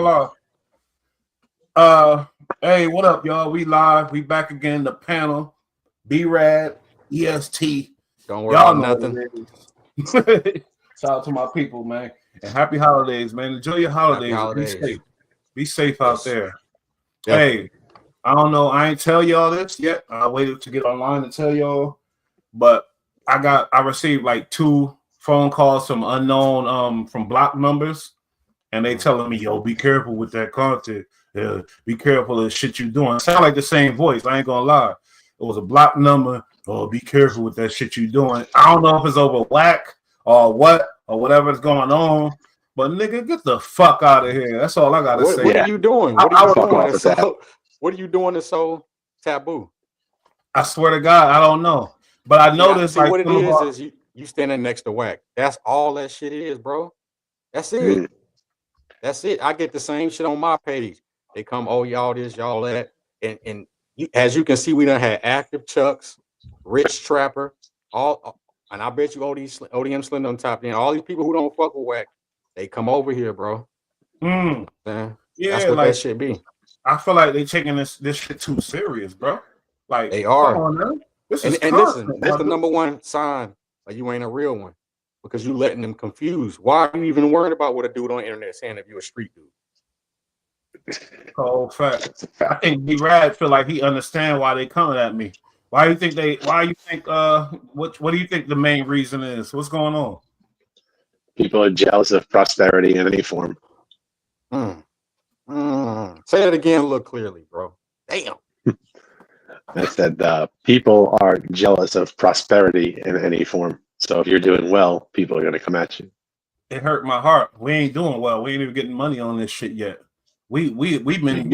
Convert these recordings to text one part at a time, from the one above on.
live. Hey, what up, y'all? We live. We back again. The panel. B-Rad, EST. Don't worry about nothing. Shout out to my people, man. And happy holidays, man. Enjoy your holidays. Be safe out there. Definitely. Hey, I don't know. I ain't tell y'all this yet. I waited to get online to tell y'all. But I received like 2 phone calls from unknown from block numbers. And they telling me, yo, be careful with that content. Be careful of the shit you doing. It sound like the same voice. I ain't gonna lie. It was a block number. Oh, be careful with that shit you doing. I don't know if it's over whack or what or whatever's going on. But nigga, get the fuck out of here. That's all I gotta say. What are you doing? What are you doing that's so taboo? I swear to God, I don't know. But I noticed like what it is you standing next to whack. That's all that shit is, bro. That's it. That's it. I get the same shit on my page. They come, oh, y'all this, y'all that. And as you can see, we done had Active Chucks, Rich Trapper, all, and I bet you ODM Slender on top. Then all these people who don't fuck with whack, they come over here, bro. Yeah, that's what that shit be. I feel like they taking this shit too serious, bro. Like they are. Come on, man. Listen, that's the number one sign that you ain't a real one because you letting them confuse. Why are you even worried about what a dude on the internet saying if you're a street dude? Oh, fact. I think B-Rad feel like he understand why they coming at me. Why you think what do you think the main reason is? What's going on? People are jealous of prosperity in any form. Say it again a little clearly, bro. Damn. I said people are jealous of prosperity in any form. So if you're doing well, people are going to come at you. It hurt my heart. We ain't doing well. We ain't even getting money on this shit yet. We've been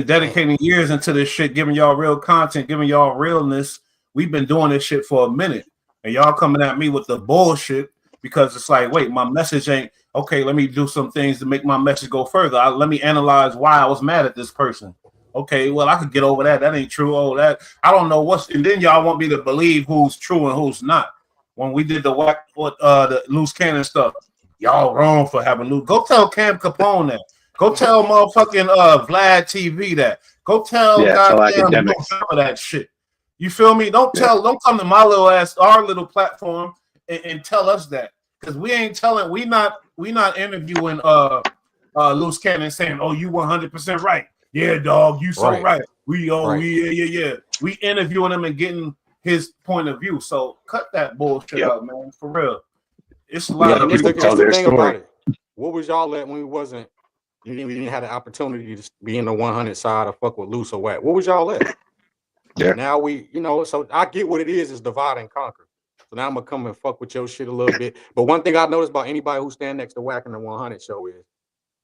dedicating years into this shit, giving y'all real content, giving y'all realness. We've been doing this shit for a minute, and y'all coming at me with the bullshit because it's like, wait, my message ain't okay. Let me do some things to make my message go further. Let me analyze why I was mad at this person. Okay, well, I could get over that. That ain't true. Oh, that I don't know what's. And then y'all want me to believe who's true and who's not. When we did the loose cannon stuff, y'all wrong for having loose. Go tell Cam Capone that. Go tell motherfucking Vlad TV that. Go tell goddamn some of that shit. You feel me? Don't come to my little ass, our little platform, and tell us that because we ain't telling. We not interviewing loose cannon saying, oh, you 100% right. Yeah, dog, you so right. We interviewing him and getting his point of view. So cut that bullshit out, man. For real. It's a lot of people tell their story. What was y'all at when we didn't have the opportunity to be in the 100 side or fuck with loose or whack? What was y'all at? Yeah. Now so I get what it is divide and conquer. So now I'm gonna come and fuck with your shit a little bit. But one thing I noticed about anybody who stand next to whack in the 100 show is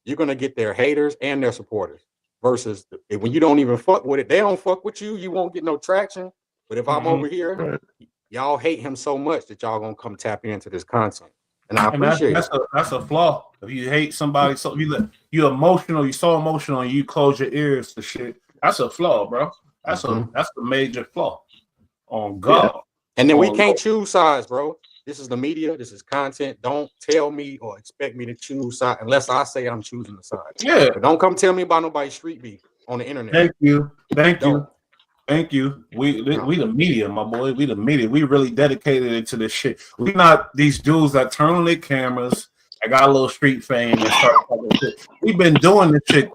you're gonna get their haters and their supporters. Versus when you don't even fuck with it, they don't fuck with you. You won't get no traction. But if I'm over here, y'all hate him so much that y'all gonna come tap into this content, and I appreciate that's a flaw. If you hate somebody, so you emotional, you so emotional, and you close your ears to shit. That's a flaw, bro. That's a major flaw. On God. Yeah. And then we can't choose sides, bro. This is the media. This is content. Don't tell me or expect me to choose side unless I say I'm choosing the side. Yeah. But don't come tell me about nobody's street beef on the internet. Thank you. We the media, my boy. We the media. We really dedicated to this shit. We not these dudes that turn on their cameras. I got a little street fame and start talking shit. We've been doing this shit,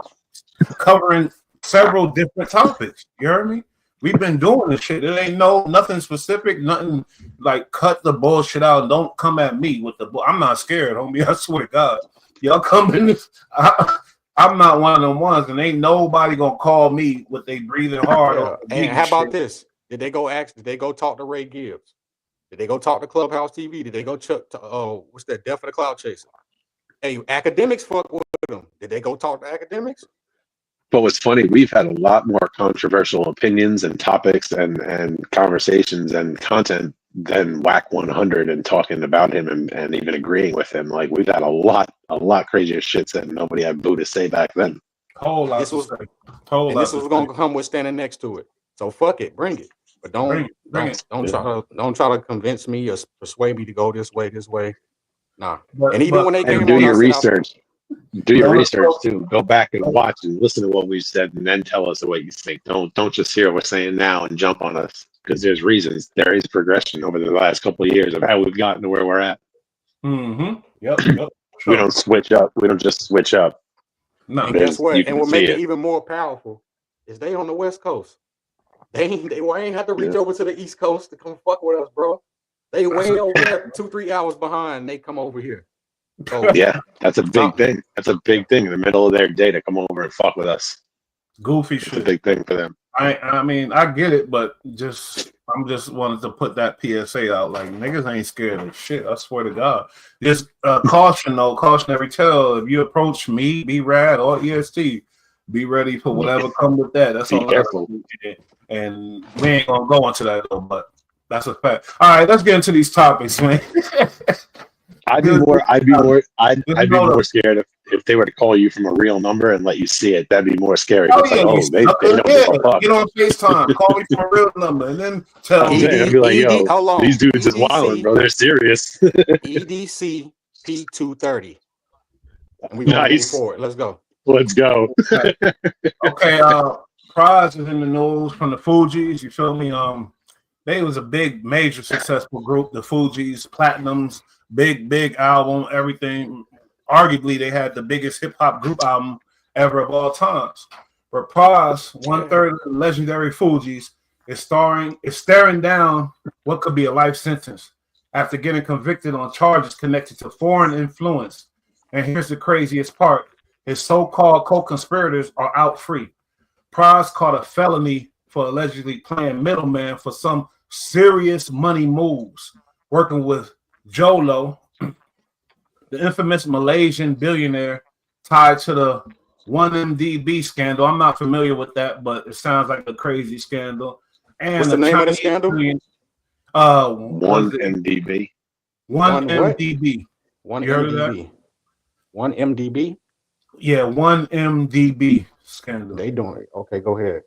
covering several different topics. You heard me? We've been doing this shit. It ain't nothing specific, nothing like cut the bullshit out. Don't come at me with the I'm not scared, homie. I swear to God. Y'all come in this. I'm not one of them ones, and ain't nobody gonna call me with they breathing hard. And how about this? Did they go talk to Ray Gibbs? Did they go talk to Clubhouse TV? Did they go what's that? Death of the Cloud Chaser. Hey, academics fuck with them. Did they go talk to academics? But what's funny, we've had a lot more controversial opinions and topics and conversations and content than Whack 100 and talking about him and even agreeing with him. Like we've had a lot crazier shit that nobody had boo to say back then. This was going to come with standing next to it. So fuck it, bring it. But don't try to convince me or persuade me to go this way. Nah. And even when they came do your research. Do your research too. Go back and watch and listen to what we've said, and then tell us what you think. Don't just hear what we're saying now and jump on us, because there's reasons. There is progression over the last couple of years of how we've gotten to where we're at. Mm-hmm. Yep. Sure. We don't switch up. We don't just switch up. No. And guess what? And what make it even more powerful is they on the West Coast. They ain't have to reach over to the East Coast to come fuck with us, bro. They way over there 2-3 hours behind. They come over here. So, yeah, that's a big thing. That's a big thing in the middle of their day to come over and fuck with us. Goofy shit. It's a big thing for them. I mean, I get it, but I'm just wanted to put that PSA out. Like, niggas ain't scared of shit. I swear to God. Just cautionary tale. If you approach me, B-Rad or EST, be ready for whatever comes with that. That's all. Careful. And we ain't gonna go into that though, but that's a fact. All right, let's get into these topics, man. I'd be more scared if they were to call you from a real number and let you see it. That'd be more scary. They know get on FaceTime, call me from a real number, and then tell me. I'd be like, yo, these dudes is wilding, bro. They're serious. EDC P230. And we gonna move forward. Let's go. Okay, Pras is in the news from the Fugees. You feel me? They was a big, major, successful group. The Fugees, Platinums, big album, everything. Arguably, they had the biggest hip hop group album ever of all times. But Pras, 1/3 of the legendary Fugees, is staring down what could be a life sentence after getting convicted on charges connected to foreign influence. And here's the craziest part: his so-called co-conspirators are out free. Pras caught a felony for allegedly playing middleman for some serious money moves, working with Jolo, the infamous Malaysian billionaire tied to the 1MDB scandal. I'm not familiar with that, but it sounds like a crazy scandal. And what's the name of the scandal? 1MDB. 1MDB. 1MDB. 1MDB? Yeah, 1MDB scandal. They doing it. Okay, go ahead.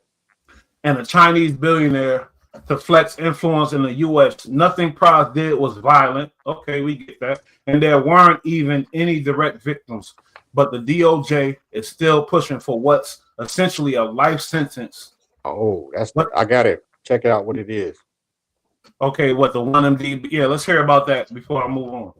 And a Chinese billionaire to flex influence in the U.S. Nothing Pras did was violent. Okay, we get that. And there weren't even any direct victims. But the DOJ is still pushing for what's essentially a life sentence. Oh, I got it. Check it out what it is. Okay, what the 1MDB? Yeah, let's hear about that before I move on.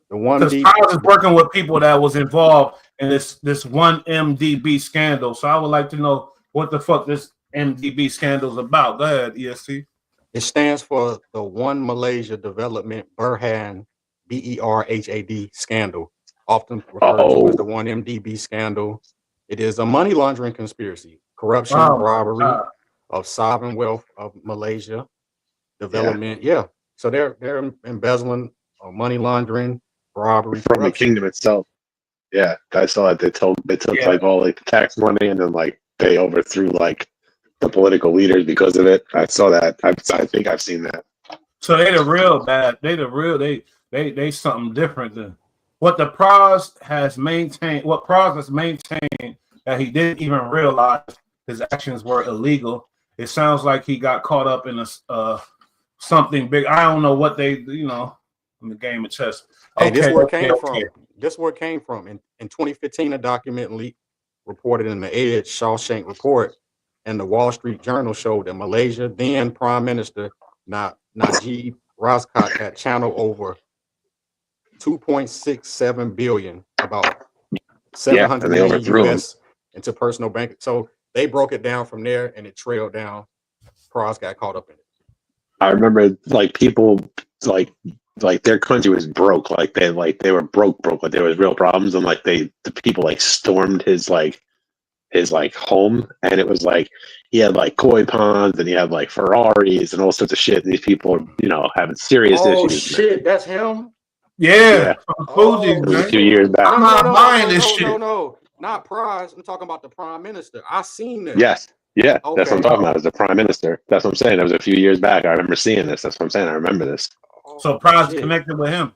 The 1MDB. Pras is working with people that was involved in this 1MDB scandal. So I would like to know what the fuck this MDB scandal is about. Go ahead, ESC. It stands for the One Malaysia Development Berhad, BERHAD scandal, often referred to as the 1MDB scandal. It is a money laundering conspiracy, corruption, robbery of sovereign wealth of Malaysia, development. Yeah. So they're embezzling, money laundering, robbery from the kingdom itself. Yeah, I saw it. They took like all like the tax money, and then like they overthrew like the political leaders because of it. I saw that. I think I've seen that. So they the real bad. They something different than what the Pras has maintained. What Pras has maintained that he didn't even realize his actions were illegal. It sounds like he got caught up in a something big. I don't know what they in the game of chess. Hey, this is where it came from. This is where it came from. In 2015, a document leaked reported in the Edge Shawshank report and the Wall Street Journal showed that Malaysia then Prime Minister Najib Razak had channeled over 2.67 billion, about 700 million US into personal bank. So they broke it down from there, and it trailed down. Pras got caught up in it. I remember like people like their country was broke, like they were broke, like there was real problems, and like the people like stormed his home, and it was like he had like koi ponds and he had like Ferraris and all sorts of shit, and these people are having serious issues. Oh shit, that's him. Yeah. It was a few years back. I'm not buying this shit. No, not Pras. I'm talking about the Prime Minister. I seen this. Yes. Yeah, okay. That's what I'm talking about. As the Prime Minister. That's what I'm saying. That was a few years back. I remember seeing this. That's what I'm saying. I remember this. So Pras connected with him.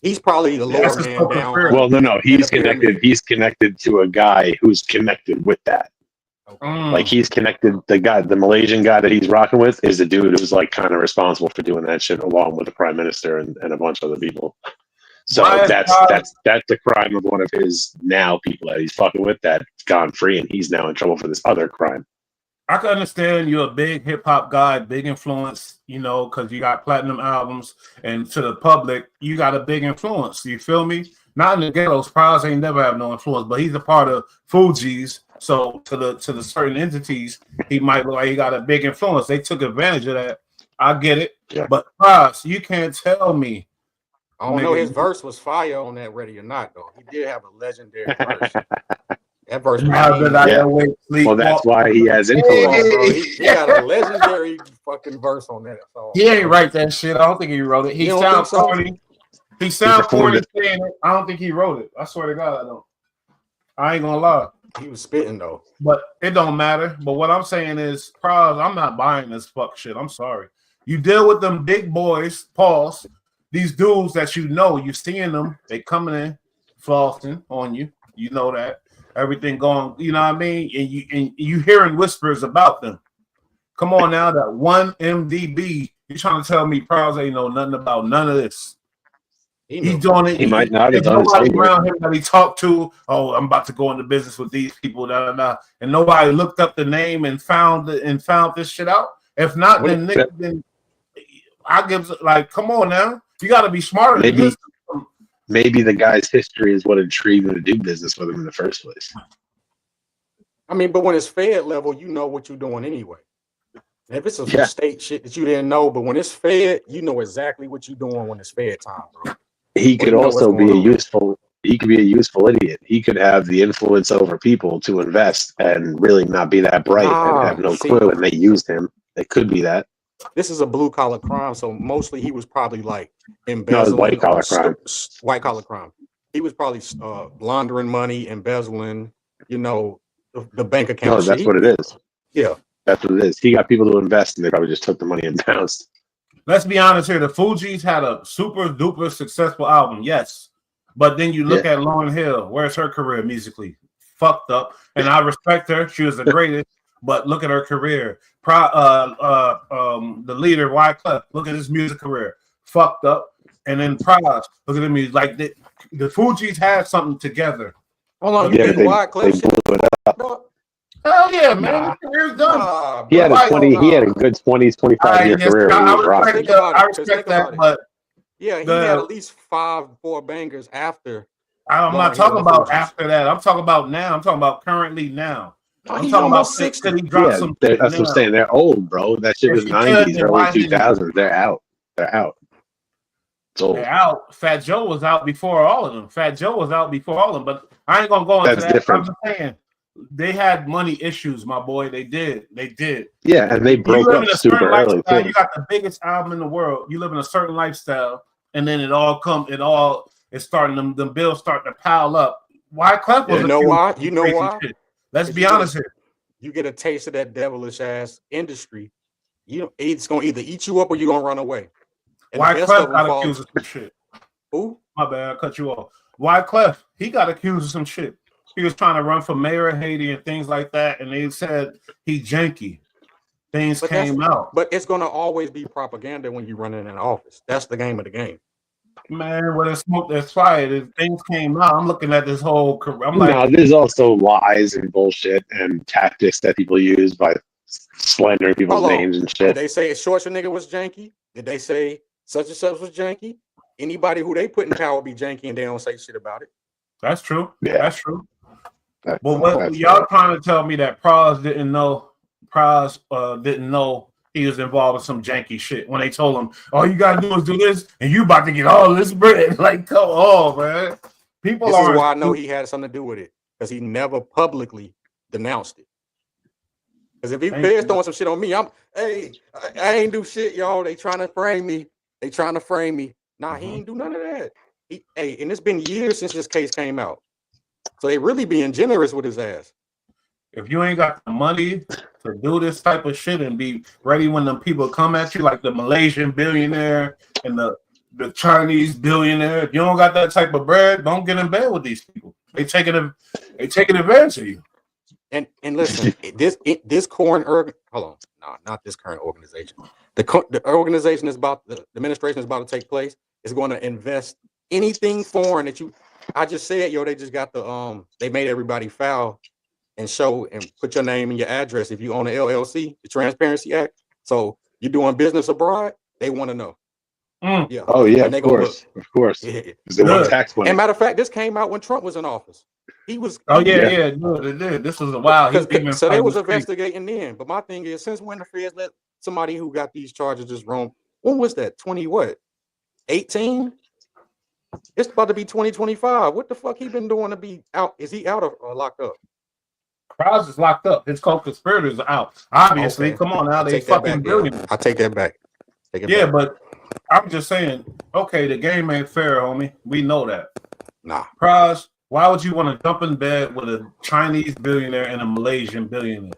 He's probably the lower man down. Well, no. He's connected. He's connected to a guy who's connected with that. Okay. Like he's connected. The Malaysian guy that he's rocking with is the dude who's like kind of responsible for doing that shit, along with the Prime Minister and a bunch of other people. So that's the crime of one of his now people that he's fucking with that's gone free, and he's now in trouble for this other crime. I can understand you're a big hip hop guy, big influence, you know, because you got platinum albums, and to the public, you got a big influence. You feel me? Not in the ghettos. Pras ain't never have no influence, but he's a part of Fugees. So to the certain entities, he might look like he got a big influence. They took advantage of that. I get it, but Pras, you can't tell me. I don't know. His verse was fire on that Ready or Not, though. He did have a legendary verse. That verse. Well, that's why he has influence. Bro. He got a legendary fucking verse on that song. He ain't write that shit. I don't think he wrote it. He sounds corny. He sounds corny saying it. I don't think he wrote it. I swear to God, I don't. I ain't gonna lie. He was spitting though. But it don't matter. But what I'm saying is, Pras, I'm not buying this fuck shit. I'm sorry. You deal with them big boys, pause. These dudes that you know, you seeing them, they coming in, flossing on you. You know that. Everything going, you know what I mean? And you hearing whispers about them. Come on now, that one MDB, you trying to tell me Pras ain't know nothing about none of this. He's doing it. He might not have done nobody around him that he talked to. Oh, I'm about to go into business with these people. And nobody looked up the name and found this shit out. If not, then I give like, come on now, you got to be smarter than this. Maybe the guy's history is what intrigued him to do business with him in the first place. I mean, but when it's Fed level, you know what you're doing anyway. And if it's a state shit that you didn't know, but when it's Fed, you know exactly what you're doing when it's Fed time, bro. He could also be he could be a useful idiot. He could have the influence over people to invest and really not be that bright and have no clue, and they used him. It could be that. This is a blue collar crime, so mostly he was probably like embezzling. No, white collar crime. White collar crime. He was probably laundering money, embezzling. You know, the bank account. No, that's what it is. Yeah, that's what it is. He got people to invest, and they probably just took the money and bounced. Let's be honest here. The Fugees had a super duper successful album, yes, but then you look at Lauryn Hill. Where's her career musically? Fucked up. And I respect her. She was the greatest. But look at her career. The leader, Wyclef, look at his music career. Fucked up. And then Pras, look at the music. Like the Fugees had something together. Hold on, you think Wyclef blew it up. Hell yeah, man. His career's done. He had a good 20, 25 year career. I respect that, but yeah, he had at least 4 bangers after. I'm not talking about after that. I'm talking about now. I'm talking about currently now. I'm talking about 60. That's what I'm saying. They're old, bro. That shit was 90s, early 2000s. They're out. They're out. They're out. Fat Joe was out before all of them. But I ain't gonna go into that. Different. I'm just saying they had money issues, my boy. They did. Yeah, and they broke up super early. You got the biggest album in the world. You live in a certain lifestyle, and then it's starting. The bills start to pile up. Wyclef was. You know why? You know why? Shit. Let's be honest here. You get a taste of that devilish ass industry. It's gonna either eat you up or you're gonna run away. Wyclef got accused of some shit. Who? My bad, I cut you off. Wyclef, he got accused of some shit. He was trying to run for mayor of Haiti and things like that, and they said he janky. Things came out. But it's gonna always be propaganda when you run in an office. That's the game of the game. Man, when there's smoke, there's fire. Things came out. I'm looking at this whole career. I'm like, no, there's also lies and bullshit and tactics that people use by slandering people's names and shit. Did they say Shorts nigga was janky? Did they say such and such was janky? Anybody who they put in power be janky and they don't say shit about it. That's true. Yeah. That's true. But what y'all trying to tell me that Pras didn't know he was involved in some janky shit when they told him, all you gotta do is do this and you about to get all this bread. Like, come on, man. This is why I know he had something to do with it, because he never publicly denounced it. Because if he was throwing some shit on me, I ain't do shit, y'all. They trying to frame me. Nah, he ain't do none of that. And it's been years since this case came out. So they really being generous with his ass. If you ain't got the money to do this type of shit and be ready when them people come at you, like the Malaysian billionaire and the Chinese billionaire, if you don't got that type of bread, don't get in bed with these people. They taking advantage of you. And listen, this current hold on, no, not this current organization. The organization is the administration is about to take place is going to invest anything foreign that you, I just said, yo, they just got the they made everybody file and show and put your name and your address if you own an LLC, the Transparency Act. So you're doing business abroad, they want to know. Yeah. Oh yeah, and of course. Yeah. They want tax money. And matter of fact, this came out when Trump was in office. He was. Oh yeah. No, it did. This was a while. So they was investigating then. But my thing is, since when the feds let somebody who got these charges just roam? When was that? 20 what? 18? It's about to be 2025. What the fuck he been doing to be out? Is he out or locked up? Pras is locked up. His co-conspirators are out. Obviously, Okay. come on now, they fucking brilliant. I take that back. Yeah, but I'm just saying, okay, the game ain't fair, homie. We know that. Nah. Pras, why would you want to jump in bed with a Chinese billionaire and a Malaysian billionaire?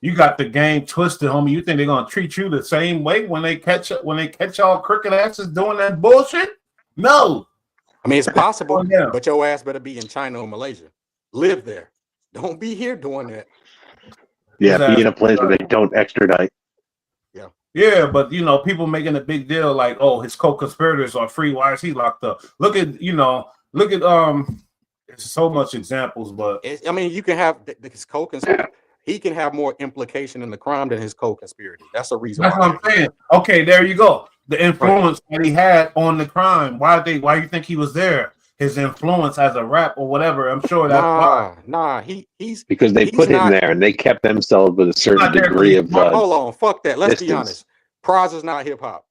You got the game twisted, homie. You think they're gonna treat you the same way when they catch y'all crooked asses doing that bullshit? No. I mean, it's possible, but your ass better be in China or Malaysia. Live there. Don't be here doing that. Yeah, be in a place where they don't extradite. Yeah, but you know, people making a big deal like, oh, his co-conspirators are free. Why is he locked up? Look at there's so much examples, but I mean, you can have his co-conspirator. He can have more implication in the crime than his co-conspirator. That's the reason. That's what I'm saying. Okay, there you go. The influence that he had on the crime. Why do you think he was there? His influence as a rap or whatever. I'm sure that's he's because they put him there and they kept themselves with a certain degree of. Hold on, fuck that. Let's be honest. Pras is not hip hop.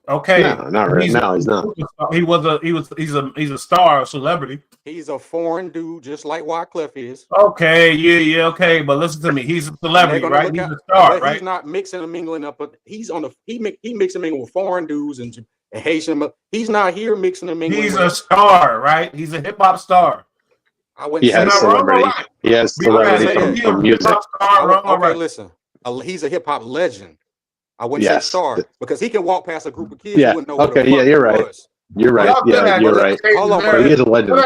Okay, no, not right now. He's not. He's a star, a celebrity. He's a foreign dude, just like Wyclef is. Okay, yeah, okay, but listen to me. He's a celebrity, right? He's a star, right? He's not mixing and mingling up, but he's on the he mixing and mingling with foreign dudes and Haitian. He's not here mixing and mingling. He's a star, right? He's a hip hop star. I wouldn't. He has celebrity. He has celebrity from music. Okay, listen. He's a hip hop legend. I wouldn't say star because he can walk past a group of kids. Yeah. Okay. Yeah, you're right. You're right. Yeah, you're right. Hold on, but he is a legend.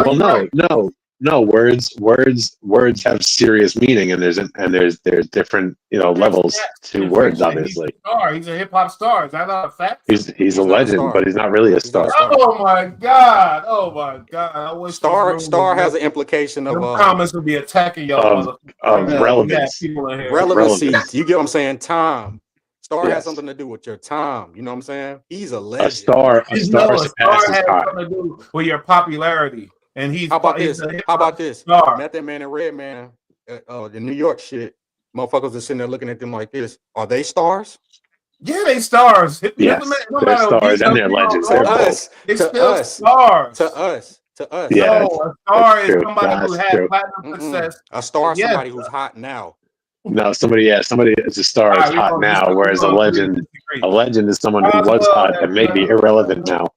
Well, no. Words have serious meaning, and there's different levels to words. Obviously, he's a hip hop star. Is that not a fact? He's a legend, but he's not really a star. Oh my god! I wish star has an implication of comments would be attacking y'all. Relevance. Relevancy. You get what I'm saying? Time. Star has something to do with your time. You know what I'm saying? He's a legend. A star has surpasses time. Something to do with your popularity. And How about this? Star. Method Man and Red Man, the New York shit. Motherfuckers are sitting there looking at them like this. Are they stars? Yeah, they stars. Yes, they're stars and they're legends. They're both. Stars. To us. Yeah, a star is somebody who had platinum success. A star is somebody who's hot now. No, somebody is a star is hot now, whereas a legend is someone who was hot and may be irrelevant now.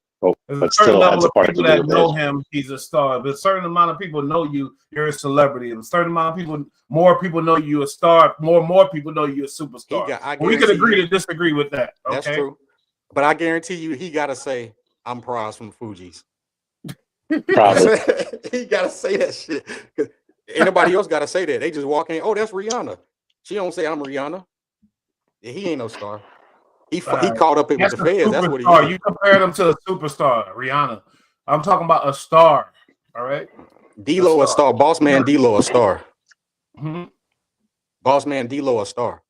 But still has a part to do that with know him. He's a star. But a certain amount of people know you're a celebrity. And a certain amount of people, more people know you a star. More people know you a superstar. We could agree to disagree with that. Okay? That's true. But I guarantee you, he got to say, "I'm Pras from Fugees." Probably. He got to say that shit. Anybody else got to say that? They just walk in. Oh, that's Rihanna. She don't say I'm Rihanna. Yeah, he ain't no star. He caught up with the feds. That's what he is. You compared him to a superstar, Rihanna. I'm talking about a star. All right. D-Lo a star. Boss man D-Lo a star. Mm-hmm. Boss man D-Lo a star.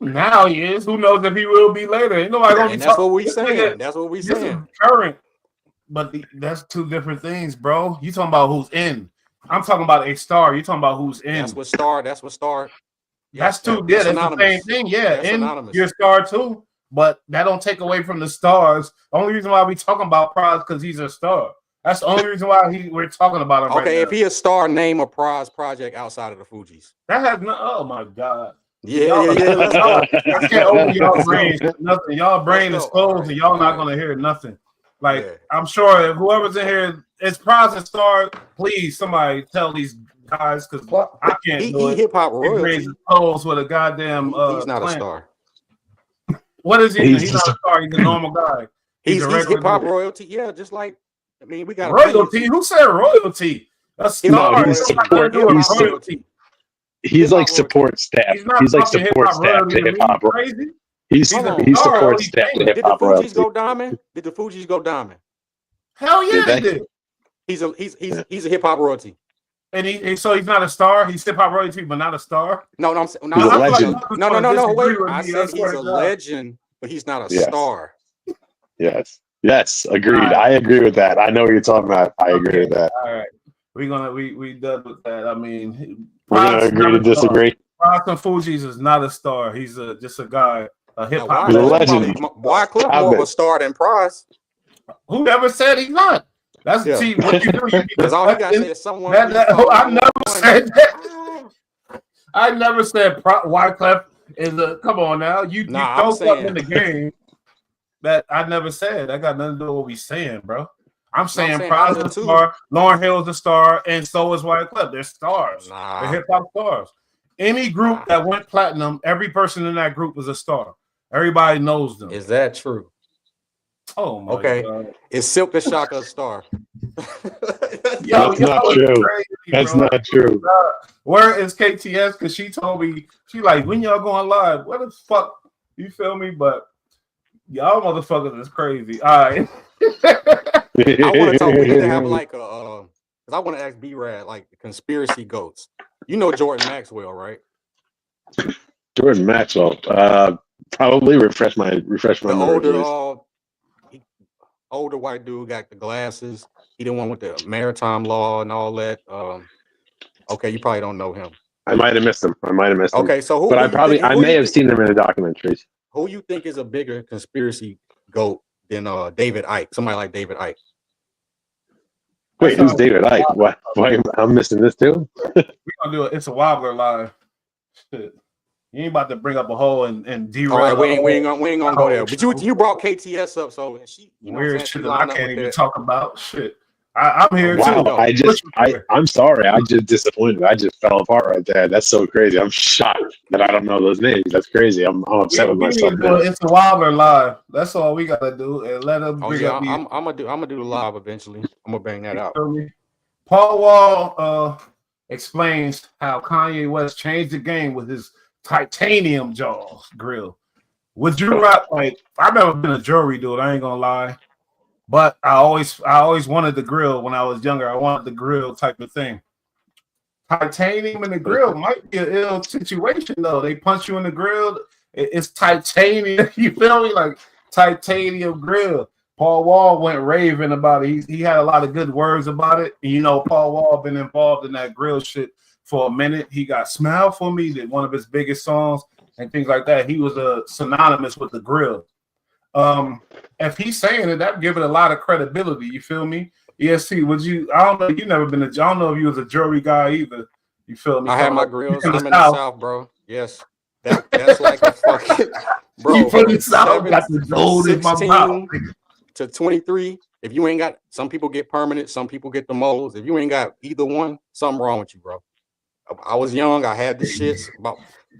Now he is. Who knows if he will be later? Ain't nobody gonna be that's what we saying. That's what we saying. Current. But that's two different things, bro. You talking about who's in. I'm talking about a star. You talking about who's in. That's what star. That's two. Yeah, that's the same thing. Yeah, and your star too. But that don't take away from the stars. The only reason why we talking about Pras because he's a star. That's the only reason why we're talking about him. Okay, if he a star, name a Pras project outside of the Fugees. That has no. Oh my god. Yeah. I can't open y'all brains. Nothing. Y'all brain is closed, and y'all not gonna hear nothing. Like I'm sure if whoever's in here is Pras a star, please somebody tell these guys because I can't do it. Hip hop royalty. Clothes with a goddamn. He's not a star. What is he? He's not a star. He's a normal guy. He's hip hop royalty. Yeah, just like we got royalty. Who said royalty? A star. He's like support staff. He's like support staff to hip hop. Crazy. He Hold on. supports Did hip Did the hop Fugees royalty. go diamond? Did the Fugees go diamond? Hell yeah, Did they they? did. He's a hip hop royalty. And so he's not a star. He's hip hop royalty, but not a star. No, I'm He's a I feel like legend. no. Wait, disagree with I me, said swear he's to a God. legend, but he's not a Yes. star. Yes, agreed. All right. I agree with that. I know what you're talking about. I agree with that. All right, we done with that. I mean, We're gonna agree to disagree. Pras and Fugees is not a star. He's just a guy, a hip hop He's a legend. legend. Wyclef more of a star than Pras. Who ever said he's not? That's see what you do. Because all you gotta say is someone. I never said that. I never said Wyclef is a. Come on now, you throw something in the game that I never said. That got nothing to do with what we saying, bro. I'm saying Pras is a star, Lauryn Hill's a star, and so is Wyclef. They're stars. They're hip hop stars. Any group that went platinum, every person in that group was a star. Everybody knows them. Is that true? Oh my God. Is Silk the Shocker a star? That's not true. Crazy, that's bro. not true. Where is KTS? Because she told me, she like, when y'all going live? What the fuck? You feel me? But y'all motherfuckers is crazy. All right. I want to talk. We need to have like a, because I want to ask B-Rad like the conspiracy goats. You know Jordan Maxwell, right? Jordan Maxwell. Probably refresh my memory. Older white dude got the glasses. He the one with the maritime law and all that. Okay, you probably don't know him. I might have missed him. Okay, so who? But I may have seen him in the documentaries. Who you think is a bigger conspiracy goat than David Icke? Somebody like David Icke. Wait, who's David Icke? What? I'm missing this too. We're gonna do it. It's a wobbler live. Shit. You ain't about to bring up a hole and derail. All right, we ain't gonna go there. But you brought KTS up, so she weird shit that I can't even talk about. Shit. I'm here wow, too. I'm sorry. I just disappointed. I just fell apart right there. That's so crazy. I'm shocked that I don't know those names. That's crazy. I'm upset with myself. It's a wobbler live. That's all we gotta do, and let them bring up. I'm gonna do the live eventually. I'm gonna bang that out. Paul Wall explains how Kanye West changed the game with his titanium jaws grill. Would you rock like? I've never been a jewelry dude. I ain't gonna lie. But I always wanted the grill when I was younger. I wanted the grill type of thing. Titanium in the grill might be an ill situation though. They punch you in the grill. It's titanium. You feel me? Like titanium grill. Paul Wall went raving about it. He had a lot of good words about it. And, you know, Paul Wall been involved in that grill shit for a minute. He got "Smile for Me," did one of his biggest songs and things like that. He was synonymous with the grill. If he's saying it, that give it a lot of credibility. You feel me? EST, would you? I don't know. You never been I don't know if you was a jewelry guy either. You feel me? I had my grills. I'm in the South, bro. Yes, that's like a fucking bro. You from the South? Got the gold in my mouth. To 23. If you ain't got, some people get permanent, some people get the molds. If you ain't got either one, something wrong with you, bro. I was young. I had the shits.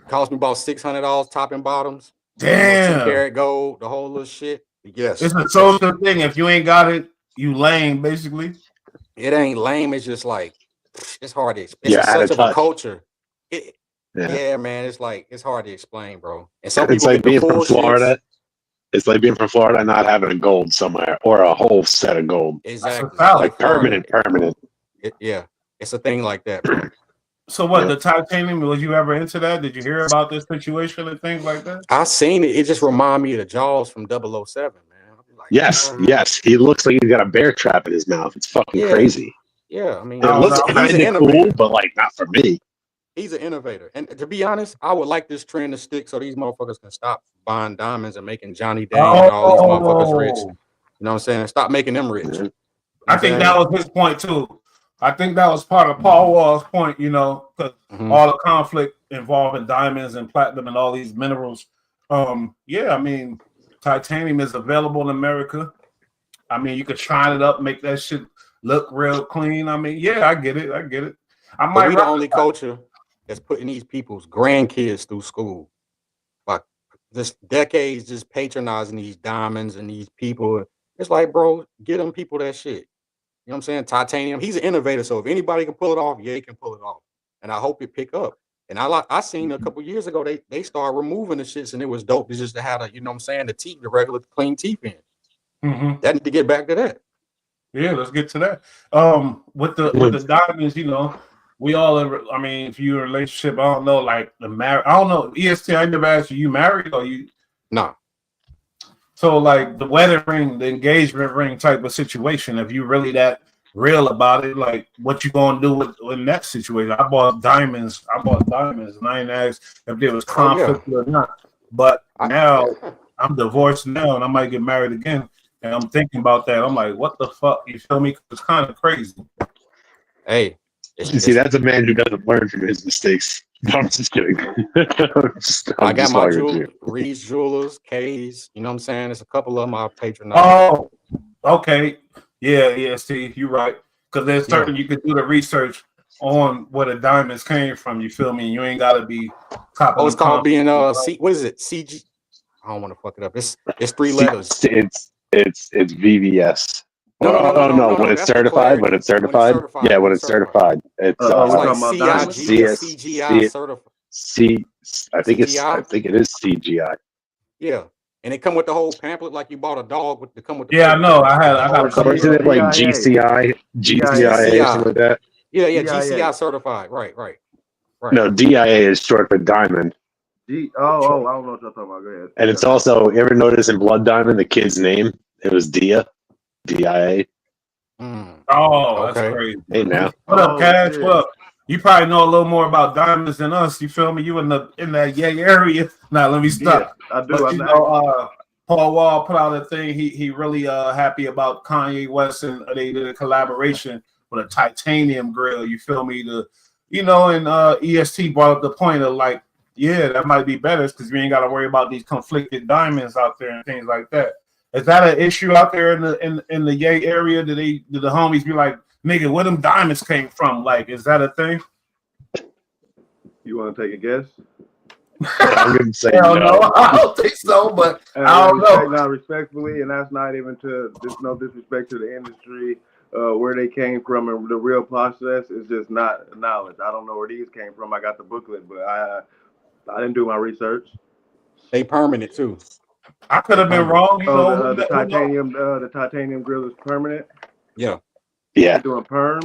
Cost me about $600 top and bottoms. Damn. 2-carat gold, the whole little shit. Yes. It's a social thing. If you ain't got it, you lame, basically. It ain't lame. It's just like, it's hard to explain. It's such of a culture. Yeah, man. It's like, it's hard to explain, bro. And some people like being from Florida. It's like being from Florida and not having a gold somewhere or a whole set of gold. Exactly. Like permanent. It's a thing like that, bro. So what, the titanium, was you ever into that? Did you hear about this situation and things like that? I seen it. It just reminded me of the Jaws from 007, man. Like, yes. He looks like he's got a bear trap in his mouth. It's fucking crazy. Yeah, I mean, it looks kind of cool, but like not for me. He's an innovator. And to be honest, I would like this trend to stick so these motherfuckers can stop buying diamonds and making Johnny Dang and all these motherfuckers rich. You know what I'm saying? Stop making them rich. I think that was his point too. I think that was part of Paul Wall's point, you know, because all the conflict involving diamonds and platinum and all these minerals. I mean, titanium is available in America. I mean, you could shine it up, make that shit look real clean. I mean, I get it. I might be the only culture that's putting these people's grandkids through school. Like this decades just patronizing these diamonds and these people. It's like, bro, get them people that shit. You know what I'm saying? Titanium. He's an innovator. So if anybody can pull it off, he can pull it off. And I hope it pick up. And I seen a couple years ago they started removing the shits, and it was dope. It's just to have the regular clean teeth in. Mm-hmm. That need to get back to that. Yeah, let's get to that. With the diamonds, we all. I mean, if you're in a relationship, I don't know, like the marriage. I don't know. EST, I never asked you married or you. Nah. So like the wedding ring, the engagement ring type of situation. If you really that real about it, like what you gonna do in that situation? I bought diamonds, and I didn't ask if there was conflict or not. But now I'm divorced now, and I might get married again. And I'm thinking about that. I'm like, what the fuck? You feel me? It's kind of crazy. Hey, you see, that's a man who doesn't learn from his mistakes. No, I'm just kidding. I got my Reed's Jewelers, K's. You know what I'm saying? There's a couple of them I patronize. Oh, okay. Yeah, Steve, you're right. Because there's certain you can do the research on where the diamonds came from. You feel me? You ain't got to be. Oh, it's called being what is it? CG. I don't want to fuck it up. It's 3 letters. It's VVS. No. When it's certified, yeah, when it's certified, it's like CGI certified. I think it is CGI. Yeah, and it come with the whole pamphlet like you bought a dog with the come with the. Yeah, I know. I got. Isn't it like GCI or something like that? Yeah, GCI certified. Right. No, DIA is short for diamond. I don't know what you're talking about. Go ahead. And it's also, you ever notice in Blood Diamond, the kid's name? It was DIA. Oh, that's crazy. Hey, now. What up, Cash? What up? You probably know a little more about diamonds than us. You feel me? You in that Yay area. Now, let me stop. Yeah, I do. But, Paul Wall put out a thing. He really happy about Kanye West, and they did a collaboration with a titanium grill. You feel me? And EST brought up the point of like, yeah, that might be better because we ain't got to worry about these conflicted diamonds out there and things like that. Is that an issue out there in the Yay area? Do the homies be like, nigga, where them diamonds came from? Like, is that a thing? You want to take a guess? I'm gonna say no. I don't think so, but I don't know. Not respectfully, and that's not even no disrespect to the industry, where they came from, and the real process is just not knowledge. I don't know where these came from. I got the booklet, but I didn't do my research. They permanent too. I could have been wrong. The titanium grill is permanent. Yeah. Yeah. You doing perm?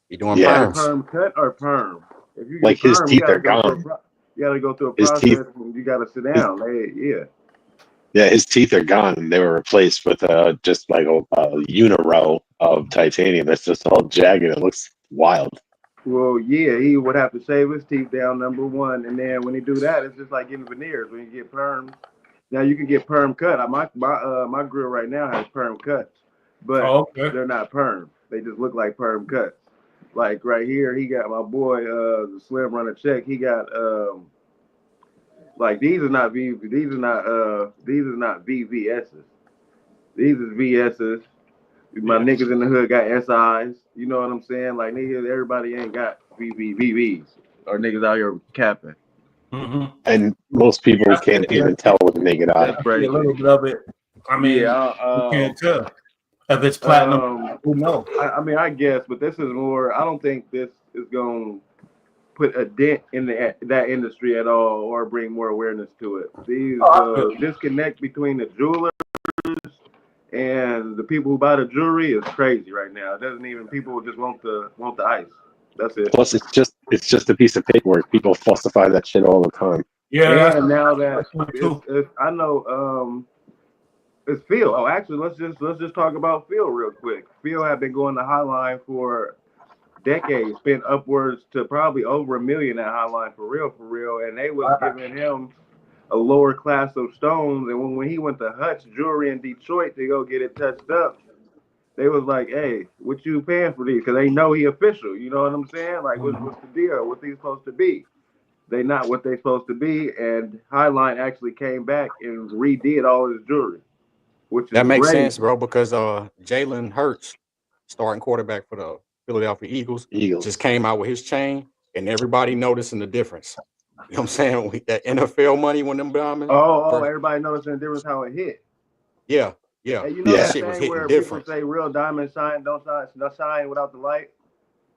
You doing perms? Perm cut or perm? If you like his perm, teeth are gone. You got to go through a process, and you got to sit down. Yeah, his teeth are gone, and they were replaced with just like a unirow of titanium that's just all jagged. It looks wild. Well, yeah, he would have to shave his teeth down, number one, and then when he do that, it's just like getting veneers. When you get perm, now you can get perm cut. My grill right now has perm cuts, but they're not perm. They just look like perm cuts. Like right here, he got my boy, the Slim Runner Check. He got like these are not VVSs. These is VSs. My niggas in the hood got SIs. You know what I'm saying? Like niggas, everybody ain't got VVs or niggas out here capping. Mm-hmm. And most people can't even tell with the naked eye. A little bit of it. I mean, you can't tell. If it's platinum, who knows? I mean, I guess, but this is more. I don't think this is going to put a dent in that industry at all, or bring more awareness to it. These disconnect between the jewelers and the people who buy the jewelry is crazy right now. It doesn't even people just want the ice. That's it. Plus, it's just a piece of paperwork. People falsify that shit all the time. Yeah, and now that I know. It's Phil. Oh, actually, let's just talk about Phil real quick. Phil had been going to Highline for decades, spent upwards to probably over $1 million at Highline for real, and they was giving him a lower class of stones. And when he went to Hutch Jewelry in Detroit to go get it touched up, they was like, "Hey, what you paying for these?" Because they know he official. You know what I'm saying? Like, what's the deal? What these supposed to be? They not what they supposed to be. And Highline actually came back and redid all his jewelry. That makes sense, bro, because Jalen Hurts, starting quarterback for the Philadelphia Eagles, just came out with his chain, and everybody noticing the difference. You know what I'm saying? That NFL money when them diamonds. Everybody noticing the difference how it hit. Yeah. And you know that shit was hitting where different. People say real diamonds shine, don't shine without the light.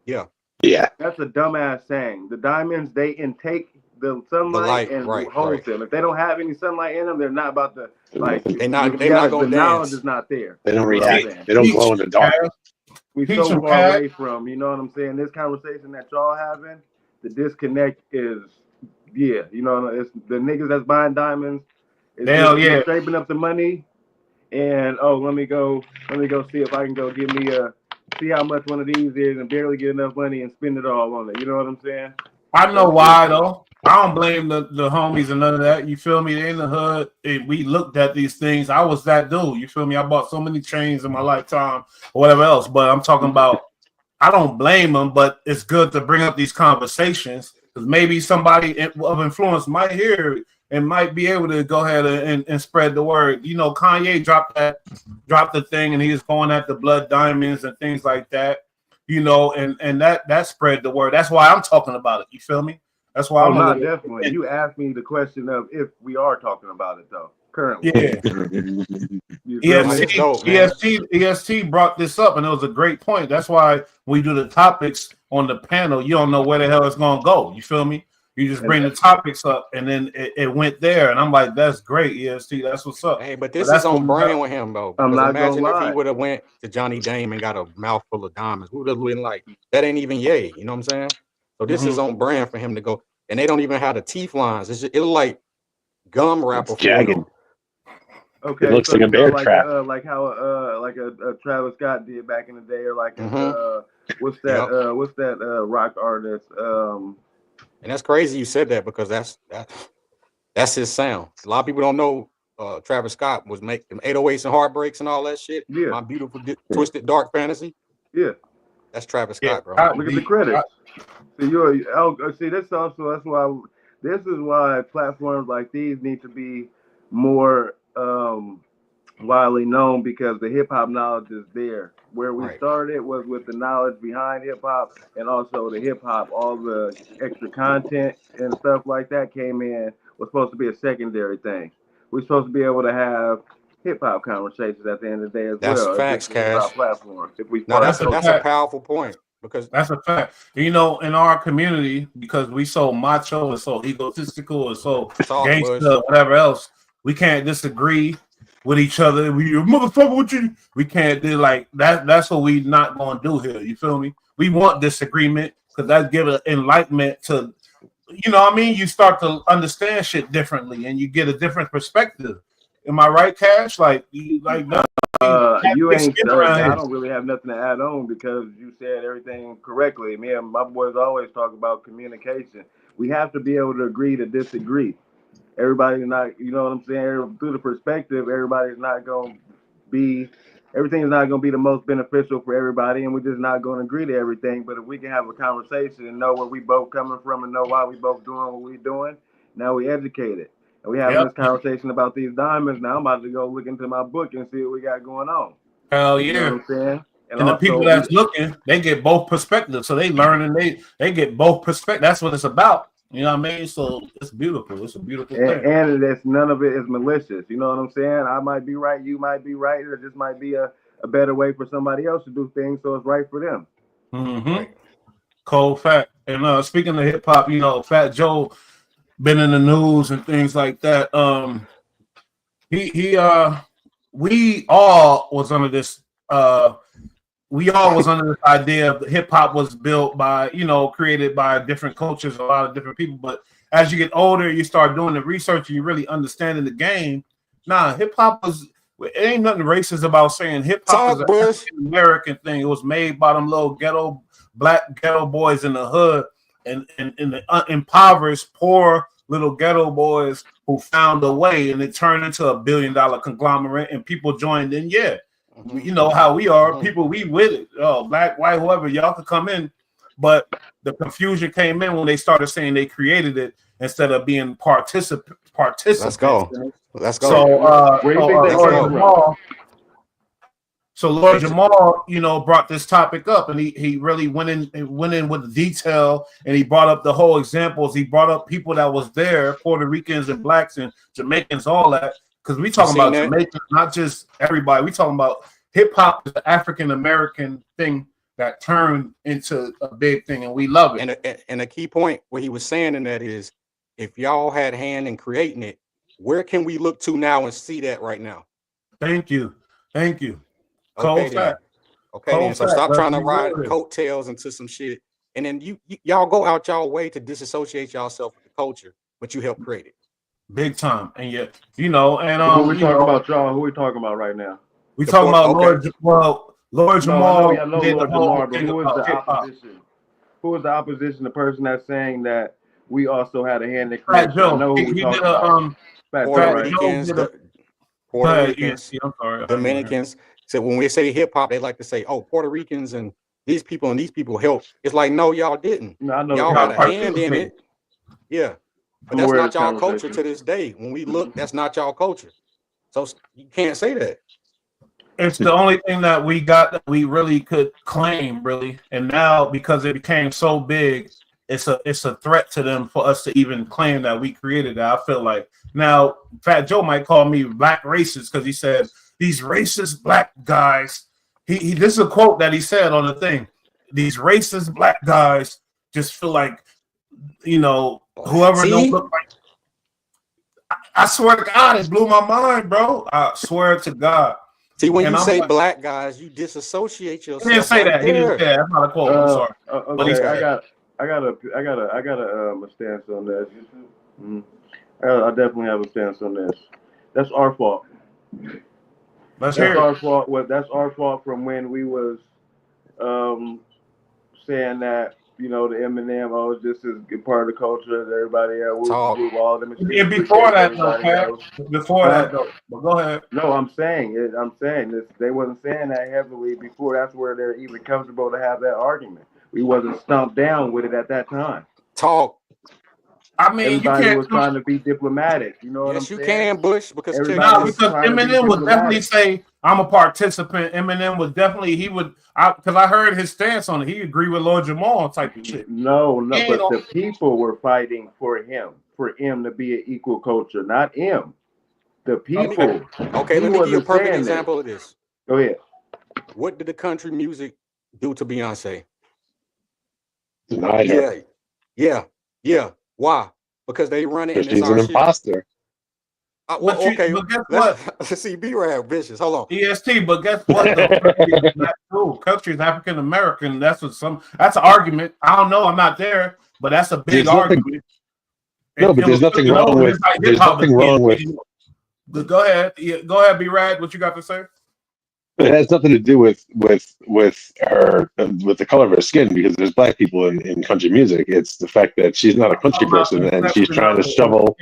Yeah. Yeah. That's a dumbass saying. The diamonds, they intake the sunlight and hold them. If they don't have any sunlight in them, they're not about to like. They're not gonna the knowledge is not there. They don't react. They don't glow in the dark. We're so far away from, you know what I'm saying? This conversation that y'all having, the disconnect is, yeah, you know, it's the niggas that's buying diamonds. It's scraping up the money, and let me go see if I can go give me see how much one of these is and barely get enough money and spend it all on it. You know what I'm saying? I know why though. I don't blame the homies and none of that. You feel me? They in the hood. We looked at these things. I was that dude. You feel me? I bought so many chains in my lifetime or whatever else. But I'm talking about, I don't blame them, but it's good to bring up these conversations because maybe somebody of influence might hear and might be able to go ahead and spread the word. You know, Kanye dropped the thing and he was going at the blood diamonds and things like that. You know, and that spread the word. That's why I'm talking about it. You feel me? That's why I'm not definitely. You asked me the question of if we are talking about it though. Currently. Yeah. EST brought this up and it was a great point. That's why we do the topics on the panel. You don't know where the hell it's gonna go. You feel me? You just bring the topics up and then it went there. And I'm like, that's great, EST. That's what's up. Hey, but this is on brand with him though. I'm not imagine gonna if lie. he would have went to Johnny Dame and got a mouthful of diamonds. We would have been like, that ain't even yay. You know what I'm saying? So this is on brand for him to go. And they don't even have the teeth lines. It look like gum wrapper. It's jagged. Okay, it looks like a bear trap. Like how like a Travis Scott did back in the day, or like what's that rock artist? And that's crazy you said that because that's his sound. A lot of people don't know Travis Scott was making 808s and heartbreaks and all that shit. Yeah. My beautiful twisted dark fantasy. Yeah. That's Travis Scott, bro. Look at the credits. This is why platforms like these need to be more widely known, because the hip hop knowledge is there. Where we started was with the knowledge behind hip hop, and also the hip hop, all the extra content and stuff like that came in was supposed to be a secondary thing. We're supposed to be able to have hip hop conversations at the end of the day as well. That's facts, Cash. Platform. If we that's a powerful point. Because that's a fact. You know, in our community, because we so macho and so egotistical and so gangster, whatever else, we can't disagree with each other. We motherfucker, what you? We can't do like that. That's what we not gonna do here. You feel me? We want disagreement because that gives enlightenment to, you know what I mean? You start to understand shit differently and you get a different perspective. Am I right, Cash? Like you ain't. I don't really have nothing to add on because you said everything correctly. Me and my boys always talk about communication. We have to be able to agree to disagree. Everybody's not, you know what I'm saying? Through the perspective, everything's not going to be the most beneficial for everybody, and we're just not going to agree to everything. But if we can have a conversation and know where we both coming from and know why we both doing what we doing, now we educated. And we having this conversation about these diamonds. Now I'm about to go look into my book and see what we got going on. Hell yeah. You know what I'm saying? And also, the people that's looking, they get both perspectives. So they learn and they get both perspectives. That's what it's about. You know what I mean? So it's beautiful. It's a beautiful thing. And it's none of it is malicious. You know what I'm saying? I might be right, you might be right, or this might be a better way for somebody else to do things, so it's right for them. Mm-hmm. Cold fact. And speaking of hip hop, you know, Fat Joe been in the news and things like that. We all was under this idea of hip hop was built by, you know, created by different cultures, a lot of different people. But as you get older, you start doing the research and you really understanding the game. Nah, hip hop it ain't nothing racist about saying hip hop is an American thing. It was made by them little black ghetto boys in the hood and the impoverished, poor little ghetto boys who found a way, and it turned into $1 billion conglomerate and people joined in. Yeah. You know how we are, people. We with it. Oh, black, white, whoever, y'all could come in. But the confusion came in when they started saying they created it instead of being participants. Let's go. So Lord Jamal, you know, brought this topic up, and he really went in with detail, and he brought up the whole examples. He brought up people that was there, Puerto Ricans and blacks and Jamaicans, all that. Because we talking about Jamaicans, not just everybody. We talking about hip hop is an African American thing that turned into a big thing, and we love it. And a key point what he was saying in that is, if y'all had a hand in creating it, where can we look to now and see that right now? Thank you. Okay, then. So stop trying to ride coattails into some shit, and then y'all go out y'all way to disassociate yourself with the culture, but you help create it. Big time. And yet, you know, and who we talking about, y'all? Who we talking about right now? We talking about Lord Jamal. I know Lord Jamal, but who is the opposition? Who is the opposition? The person that's saying that we also had a hand in creation. Joe. I know who we talking about. Puerto Ricans, Dominicans. So when we say hip hop, they like to say, "Oh, Puerto Ricans and these people help." It's like, no, y'all didn't. No, I know y'all had a hand in it. Yeah, but that's not y'all culture to this day. When we look, that's not y'all culture. So you can't say that. It's the only thing that we got that we really could claim, really. And now, because it became so big, it's a threat to them for us to even claim that we created that. I feel like now Fat Joe might call me black racist because he said these racist black guys. He this is a quote that he said on the thing. These racist black guys just feel like, you know, whoever don't look like. I swear to God, it blew my mind, bro. I swear to God. See, when you say black guys, you disassociate yourself. He didn't say that. He didn't say that. That's not a quote. I'm sorry. Okay, I got a stance on this. I definitely have a stance on this. That's our fault. That's our fault. That's our fault from when we was saying that, you know, the Eminem, this is part of the culture as everybody else. All them. And before that, but go ahead. No, I'm saying this. They wasn't saying that heavily before. That's where they're even comfortable to have that argument. We wasn't stomped down with it at that time. I mean, everybody was trying to be diplomatic. You know what I'm saying? Yes, you can, Bush, because Eminem would definitely say, "I'm a participant." Eminem would definitely, because I heard his stance on it. He agreed with Lord Jamal type of shit. No, but the people were fighting for him to be an equal culture, not him. The people. Okay, let me give you a perfect example of this. Go ahead. What did the country music do to Beyonce? Denied her. Yeah. Why? Because they run it. She's an imposter. Okay. But guess what? See, B-Rad vicious. Hold on. EST, but guess what? The country is African American. That's an argument. I don't know. I'm not there, but that's a big argument. No, but there's nothing wrong with. There's nothing wrong with. Go ahead. Go ahead, B-Rad. What you got to say? It has nothing to do with her, with the color of her skin, because there's black people in country music. It's the fact that she's not a country person and she's trying to shovel.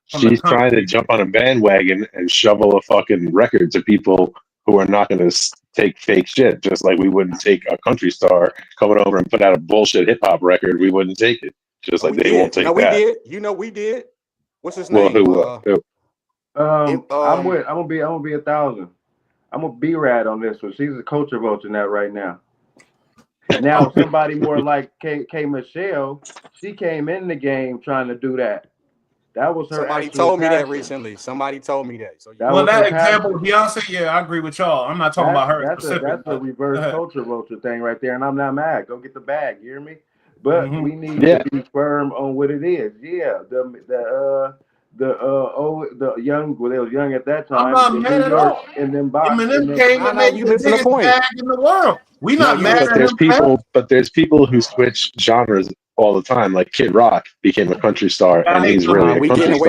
She's trying to jump on a bandwagon and shovel a fucking record to people who are not going to take fake shit. Just like we wouldn't take a country star coming over and put out a bullshit hip hop record. We wouldn't take it. Just like they won't take that. We did. You know, we did. What's his name? I'm gonna be 1,000. I'm gonna be rad on this one. She's a culture vulture now, right now. Now somebody more like K Michelle, she came in the game trying to do that. That was her. Somebody told me that recently. Somebody told me that. So that example of Beyonce, yeah, I agree with y'all. I'm not talking about her. That's a reverse culture vulture thing right there, and I'm not mad. Go get the bag. You hear me? But we need to be firm on what it is. Yeah, the young, well, they was young at that time. I'm not mad at all. And then Eminem came and made the biggest bag in the world. We not mad at him. But there's people who switch genres all the time. Like Kid Rock became a country star, and he's really a country star.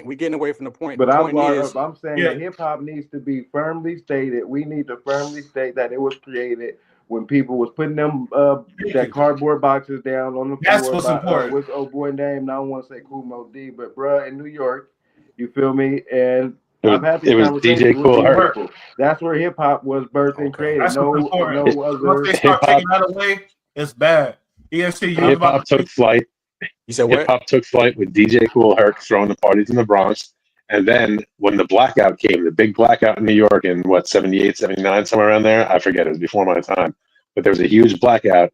We're getting away from the point. But I'm saying that hip hop needs to be firmly stated. We need to firmly state that it was created when people was putting them that cardboard boxes down on the floor. That's what's important. What's old boy name? I don't want to say Kumo D, but bruh, in New York, you feel me? And I've had these conversations DJ Cool Herc. That's where hip hop was birthed and created. That's no other. Once they start taking that away, it's bad. Hip hop took flight. You said what? Hip hop took flight with DJ Cool Herc throwing the parties in the Bronx. And then when the blackout came, the big blackout in New York in 78, 79, somewhere around there, I forget, it was before my time. But there was a huge blackout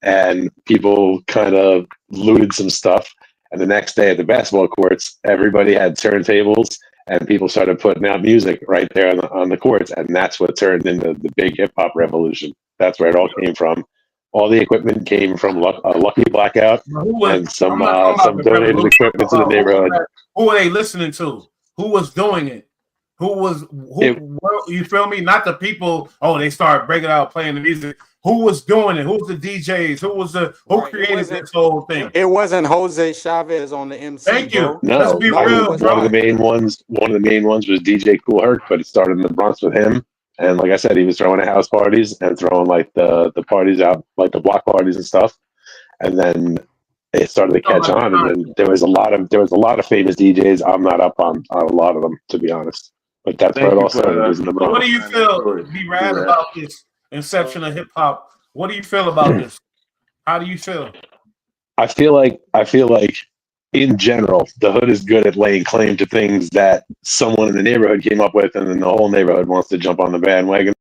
and people kind of looted some stuff. And the next day at the basketball courts, everybody had turntables and people started putting out music right there on the courts, and that's what turned into the big hip hop revolution. That's where it all came from. All the equipment came from Lucky Blackout and some donated equipment to the neighborhood. Who are they listening to? Who was doing it? You feel me? Not the people. Oh, they started breaking out playing the music. Who was doing it? Who was the DJs? Who created this whole thing? It wasn't Jose Chavez on the MC. Thank you. No, let's be real. One of the main ones was DJ Kool Herc, but it started in the Bronx with him. And like I said, he was throwing at house parties and throwing like the parties out, like the block parties and stuff. And then it started to catch on, and then there was a lot of famous DJs. I'm not up on a lot of them, to be honest. But that's where it all started. What do you feel, B-Rad, about this inception of hip hop? What do you feel about this? How do you feel? I feel like in general, the hood is good at laying claim to things that someone in the neighborhood came up with, and then the whole neighborhood wants to jump on the bandwagon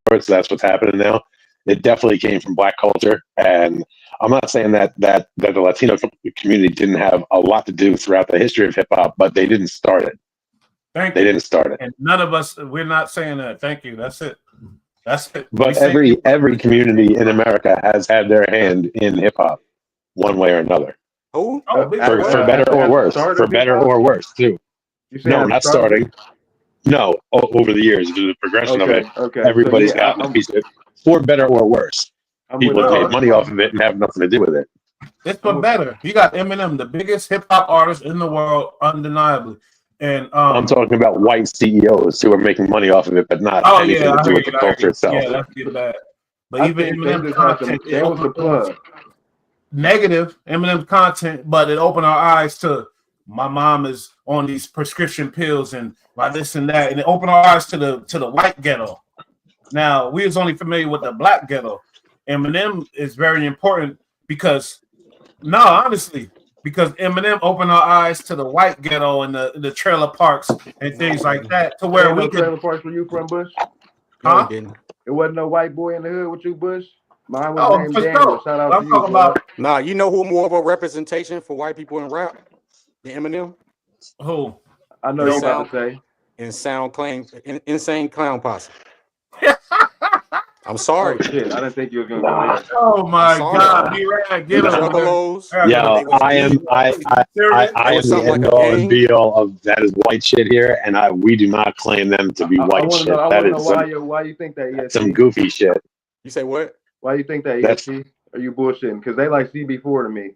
for it. So that's what's happening now. It definitely came from Black culture, and I'm not saying that the Latino community didn't have a lot to do throughout the history of hip hop, but they didn't start it. They didn't start it. And none of us, we're not saying that. Thank you. That's it. But every community in America has had their hand in hip hop, one way or another. Oh, for better or worse. For better or worse too. No, not starting. No, over the years, the progression of it. Okay. Everybody's gotten a piece of it. For better or worse. People made money off of it and have nothing to do with it. It's for better. You got Eminem, the biggest hip hop artist in the world, undeniably. And I'm talking about white CEOs who are making money off of it, but not anything to do with the culture itself. Yeah, that's getting bad. But even Eminem's content, that was the plug. Negative Eminem's content, but it opened our eyes to my mom is on these prescription pills and by this and that, and it opened our eyes to the white ghetto. Now we was only familiar with the black ghetto. Eminem is very important because Eminem opened our eyes to the white ghetto and the trailer parks and things like that, to where we could. Trailer parks where you from, Bush? Huh? It wasn't no white boy in the hood with you, Bush. Mine was named Daniel. Sure. Shout out I'm to talking you, about. Nah, you know who more of a representation for white people in rap? The Eminem. Who? I know you're about to say. Insane Clown Posse. I'm sorry. Oh, shit. I didn't think you were gonna go there. Oh my God, B-Rad, get him. Yeah, I am the end all and be all of that is white shit here, and we do not claim them to be white shit. That is why you think that? Yes, some goofy shit. You say what? Why you think that? ESG? Are you bullshitting? Because they like CB4 to me.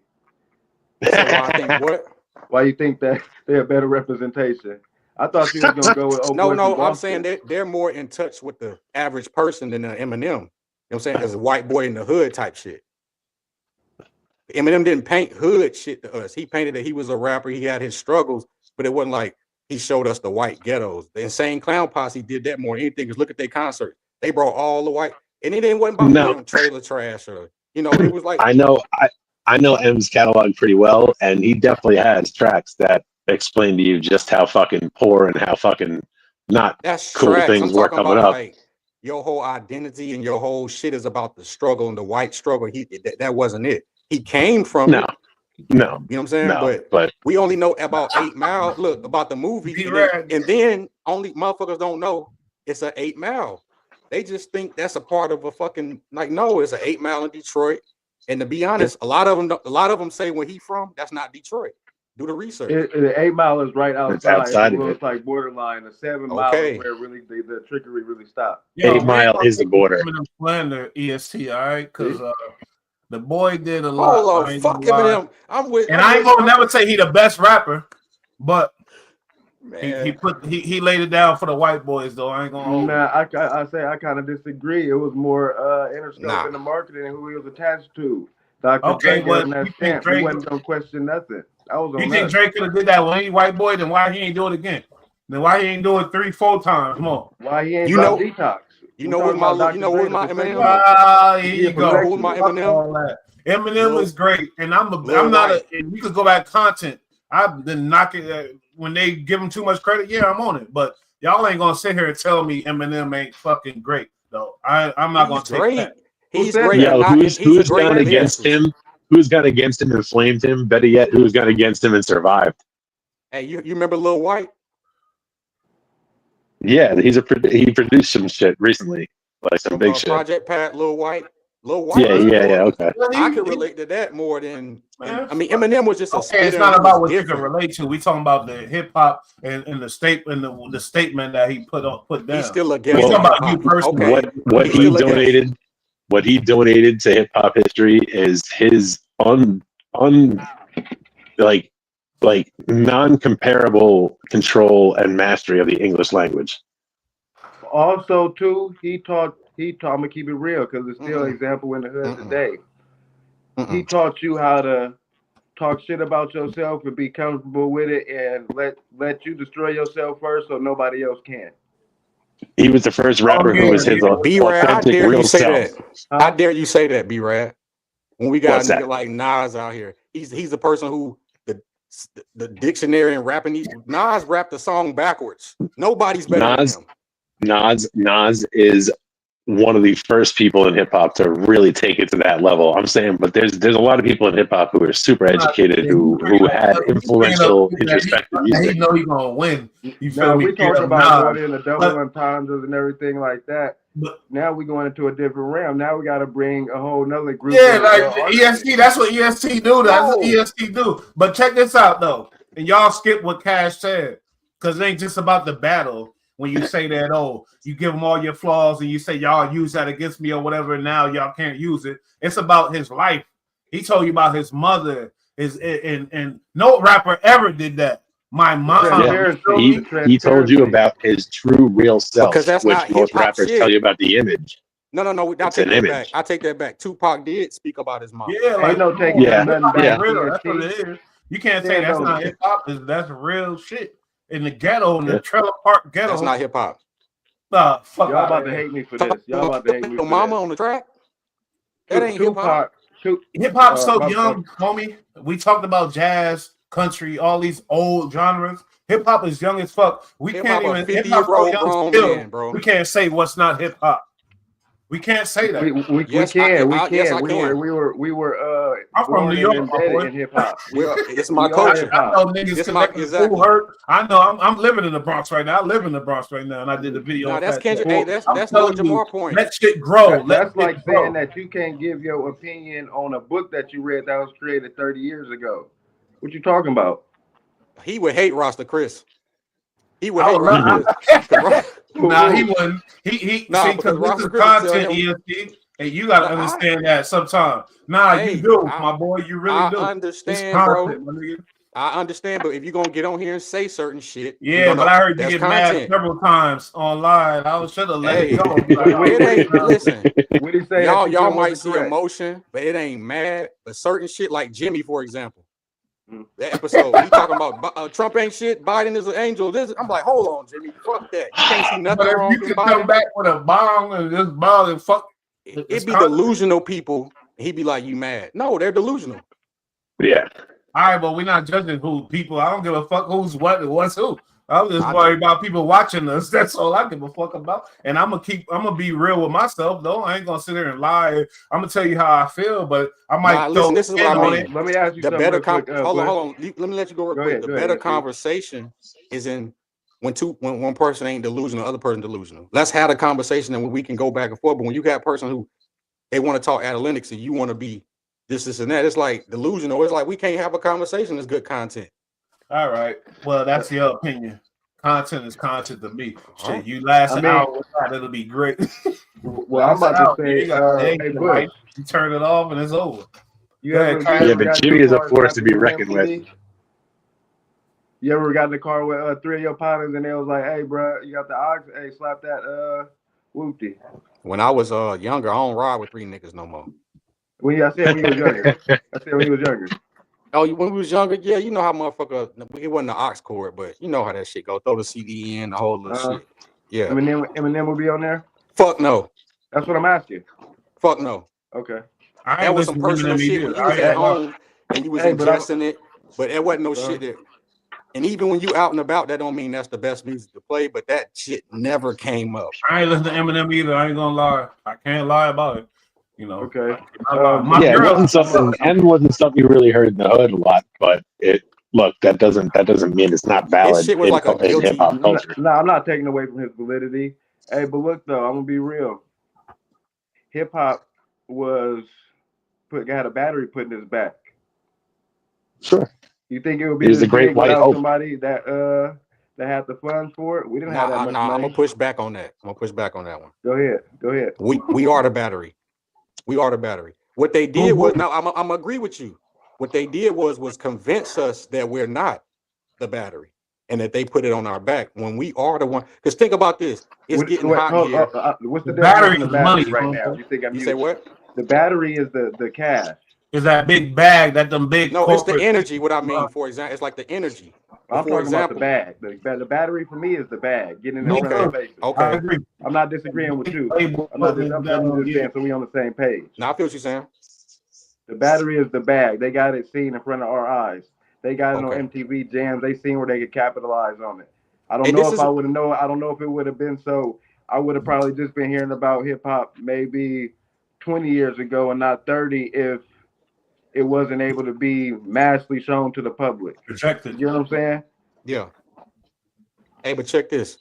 So I think what? Why you think that they're a better representation? I thought you was gonna go with No, I'm saying they're more in touch with the average person than Eminem. You know what I'm saying? As a white boy in the hood type shit. Eminem didn't paint hood shit to us. He painted that he was a rapper, he had his struggles, but it wasn't like he showed us the white ghettos. The Insane Clown Posse did that more than anything. Because look at their concert. They brought all the white, and it wasn't about trailer trash or it was like I know M's catalog pretty well, and he definitely has tracks that explain to you just how fucking poor and how fucking not cool things were coming up. Like, your whole identity and your whole shit is about the struggle and the white struggle. That wasn't it. He came from no. You know what I'm saying? No, but we only know about 8 Mile. Look, about the movie, and then only motherfuckers don't know it's an 8 Mile. They just think that's a part of a fucking no, it's an 8 Mile in Detroit. And to be honest, a lot of them say where he from, that's not Detroit. Do the research. The 8 Mile is right outside. It's like borderline. The 7 Mile is where really the trickery really stopped. 8 Mile is the border. Slander EST, all right, because the boy did a lot. Oh, fuck him. I'm with. And I ain't gonna never say he the best rapper, but he laid it down for the white boys though. I ain't gonna. Nah, I say I kind of disagree. It was more Interscope in the marketing and who he was attached to. Dr. Dre wasn't that stamp. He wasn't gonna question nothing. You think Drake could have did that when he white boy? Then why he ain't do it again? Then why he ain't do it 3-4 times more? Why he ain't detox? You know what my Eminem? Here you go. Who's my Eminem? Eminem is great, and I'm not. And you could go back content. I've been knocking when they give him too much credit. Yeah, I'm on it, but y'all ain't gonna sit here and tell me Eminem ain't fucking great though. I'm not gonna take that. He's great. Yeah, who's gone against him? Who's gone against him and flamed him? Better yet, who's gone against him and survived? Hey, you remember Lil White? Yeah, he produced some shit recently, like some big shit. Project Pat, Lil White. Yeah. Okay. I can relate to that more than. I mean, Eminem was just a. Okay, it's not about what you can relate to. We talking about the hip hop and the statement, the statement that he put down. He's still a we talking about you personally. Okay. What he donated to hip hop history is his like non-comparable control and mastery of the English language. Also, too, he taught. I'm gonna keep it real because it's still an example in the hood today. He taught you how to talk shit about yourself and be comfortable with it, and let you destroy yourself first, so nobody else can. He was the first rapper who was his authentic real self. I dare you say that, B-Rad. When we got a nigga like Nas out here, he's the person who the dictionary and rapping. Nas rapped the song backwards. Nobody's better than him. Nas is one of the first people in hip hop to really take it to that level. I'm saying, but there's a lot of people in hip hop who are super educated, who had influential, introspective music. He know he's gonna win. We talking about going into double entendres and everything like that. But now we're going into a different realm. Now we got to bring a whole nother group. Yeah, like EST. That's what EST do. That's what EST do. But check this out though, and y'all skip what Cash said because it ain't just about the battle. When you say that, oh, you give him all your flaws and you say y'all use that against me or whatever, and now y'all can't use it. It's about his life. He told you about his mother. And no rapper ever did that. My mom. Yeah, he told you about his true real self, because that's which not most rappers tell you about the image. No. I take that back. Tupac did speak about his mom. Yeah, like no taking nothing back. That's what it is. You can't say that's not hip hop. That's real shit. In the ghetto, in the trailer park ghetto. That's not hip hop. Nah, fuck. Y'all about to hate me for this. Y'all about to hate me for Mama this. On the track? That ain't hip hop. Hip hop's so young, homie. We talked about jazz, country, all these old genres. Hip hop is young as fuck. We can't even 50-year-old grown man, bro. We can't say what's not hip hop. We can't say that. We can. We were. I'm from New York, in hip hop. It's my culture. I know niggas exactly. Hurt. I know. I'm living in the Bronx right now. I live in the Bronx right now, and I did the video. No, that's Kendrick. Hey, that's no Jamar point. Let shit grow. That's like saying that you can't give your opinion on a book that you read that was created 30 years ago. What you talking about? He would hate Rasta Chris. He would hate Rasta Chris. Nah, he wouldn't. He because this is content, ESP, and you gotta understand that sometimes. You do, my boy. You really do. I understand, content, bro. I understand, but if you're gonna get on here and say certain shit, but I heard you get mad several times online. I should have let it go. Listen, y'all might see emotion, but it ain't mad. But certain shit, like Jimmy, for example. That episode, we talking about Trump ain't shit, Biden is an angel. I'm like, hold on, Jimmy, fuck that. You can't see nothing wrong with Biden. Come back with a bomb and just bomb and fuck. It'd be delusional people. He'd be like, you mad? No, they're delusional. Yeah. All right, but we're not judging who people. I don't give a fuck who's what and what's who. I'm just worried about people watching us. That's all I give a fuck about. And I'm gonna be real with myself though. I ain't gonna sit there and lie. I'm gonna tell you how I feel, but I might listen, this is what I mean. Let me ask you something. Hold on. Let me let you go real quick. The better conversation is in when one person ain't delusional, the other person delusional. Let's have a conversation and we can go back and forth. But when you got a person who they want to talk analytics and you want to be this, and that, it's like delusional. It's like we can't have a conversation that's good content. All right. Well, that's your opinion. Content is content to me. Shit, you last an hour with that, it'll be great. Well, I'm about to say, you turn it off and it's over. But Jimmy is a force to be reckoned with. You ever got in the car with 3 of your partners and they was like, "Hey, bro, you got the ox? Hey, slap that whoopty." When I was younger, I don't ride with 3 niggas no more. I said when he was younger. Oh, when we was younger, yeah, you know how motherfucker. It wasn't the aux cord, but you know how that shit go. Throw the CD in, the whole little shit. Yeah. Eminem will be on there. Fuck no. That's what I'm asking. Fuck no. Okay. That was some personal shit when you was at home and you was ingesting it, but it wasn't no shit that. And even when you out and about, that don't mean that's the best music to play. But that shit never came up. I ain't listen to Eminem either. I ain't gonna lie. I can't lie about it. You know. Okay. It wasn't something you really heard in the hood a lot, but it look, that doesn't mean it's not valid shit was in, like a in hip hop culture. No, I'm not taking away from his validity. Hey, but look though, I'm gonna be real. Hip hop had a battery put in his back. Sure. You think it would be He's this the great big white without hope. somebody that had the funds for it? We didn't have that much money. I'm gonna push back on that. one. Go ahead. We are the battery. We are the battery. What they did was, now I'm gonna agree with you. What they did was convince us that we're not the battery and that they put it on our back when we are the one. Because think about this. It's getting hot here. What's the Battery definition of is battery money, right bro. now? You think I'm You using? say what? The battery is the cash. Is that big bag that them big? No, it's the energy. What I mean, for example, it's like the energy. I'm For talking example, about the bag. The battery for me is the bag. Getting in Okay. front of faces. I okay. agree. I'm not disagreeing with you. I'm just saying so we on the same page. Now I feel what you're saying. The battery is the bag. They got it seen in front of our eyes. They got it Okay. on MTV Jams. They seen where they could capitalize on it. I don't And know this if is- I would have known. I don't know if it would have been so. I would have probably just been hearing about hip hop maybe 20 years ago and not 30 if it wasn't able to be massively shown to the public. Protected. You know what I'm saying? Yeah. Hey, but check this.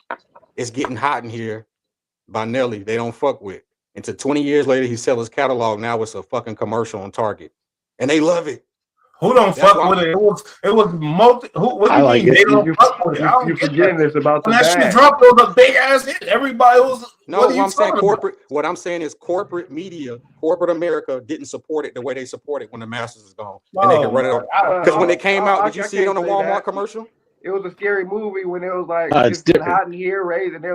It's getting hot in here by Nelly. They don't fuck with. Until 20 years later, he sells his catalog. Now it's a fucking commercial on Target. And they love it. Who don't That's fuck why- with it? It was multi. What do I you like mean it. they don't fuck with it? I don't You get forgetting that. this about the When that shit bag. dropped, it was a big ass hit. Everybody was. No, what are you I'm saying talking about? corporate. What I'm saying is corporate media, corporate America didn't support it the way they support it when the masses is gone. And they can run it off. Because when it came out, did you see it on the Walmart commercial? It was a scary movie when it was like It's it's getting different. hot in here, raising the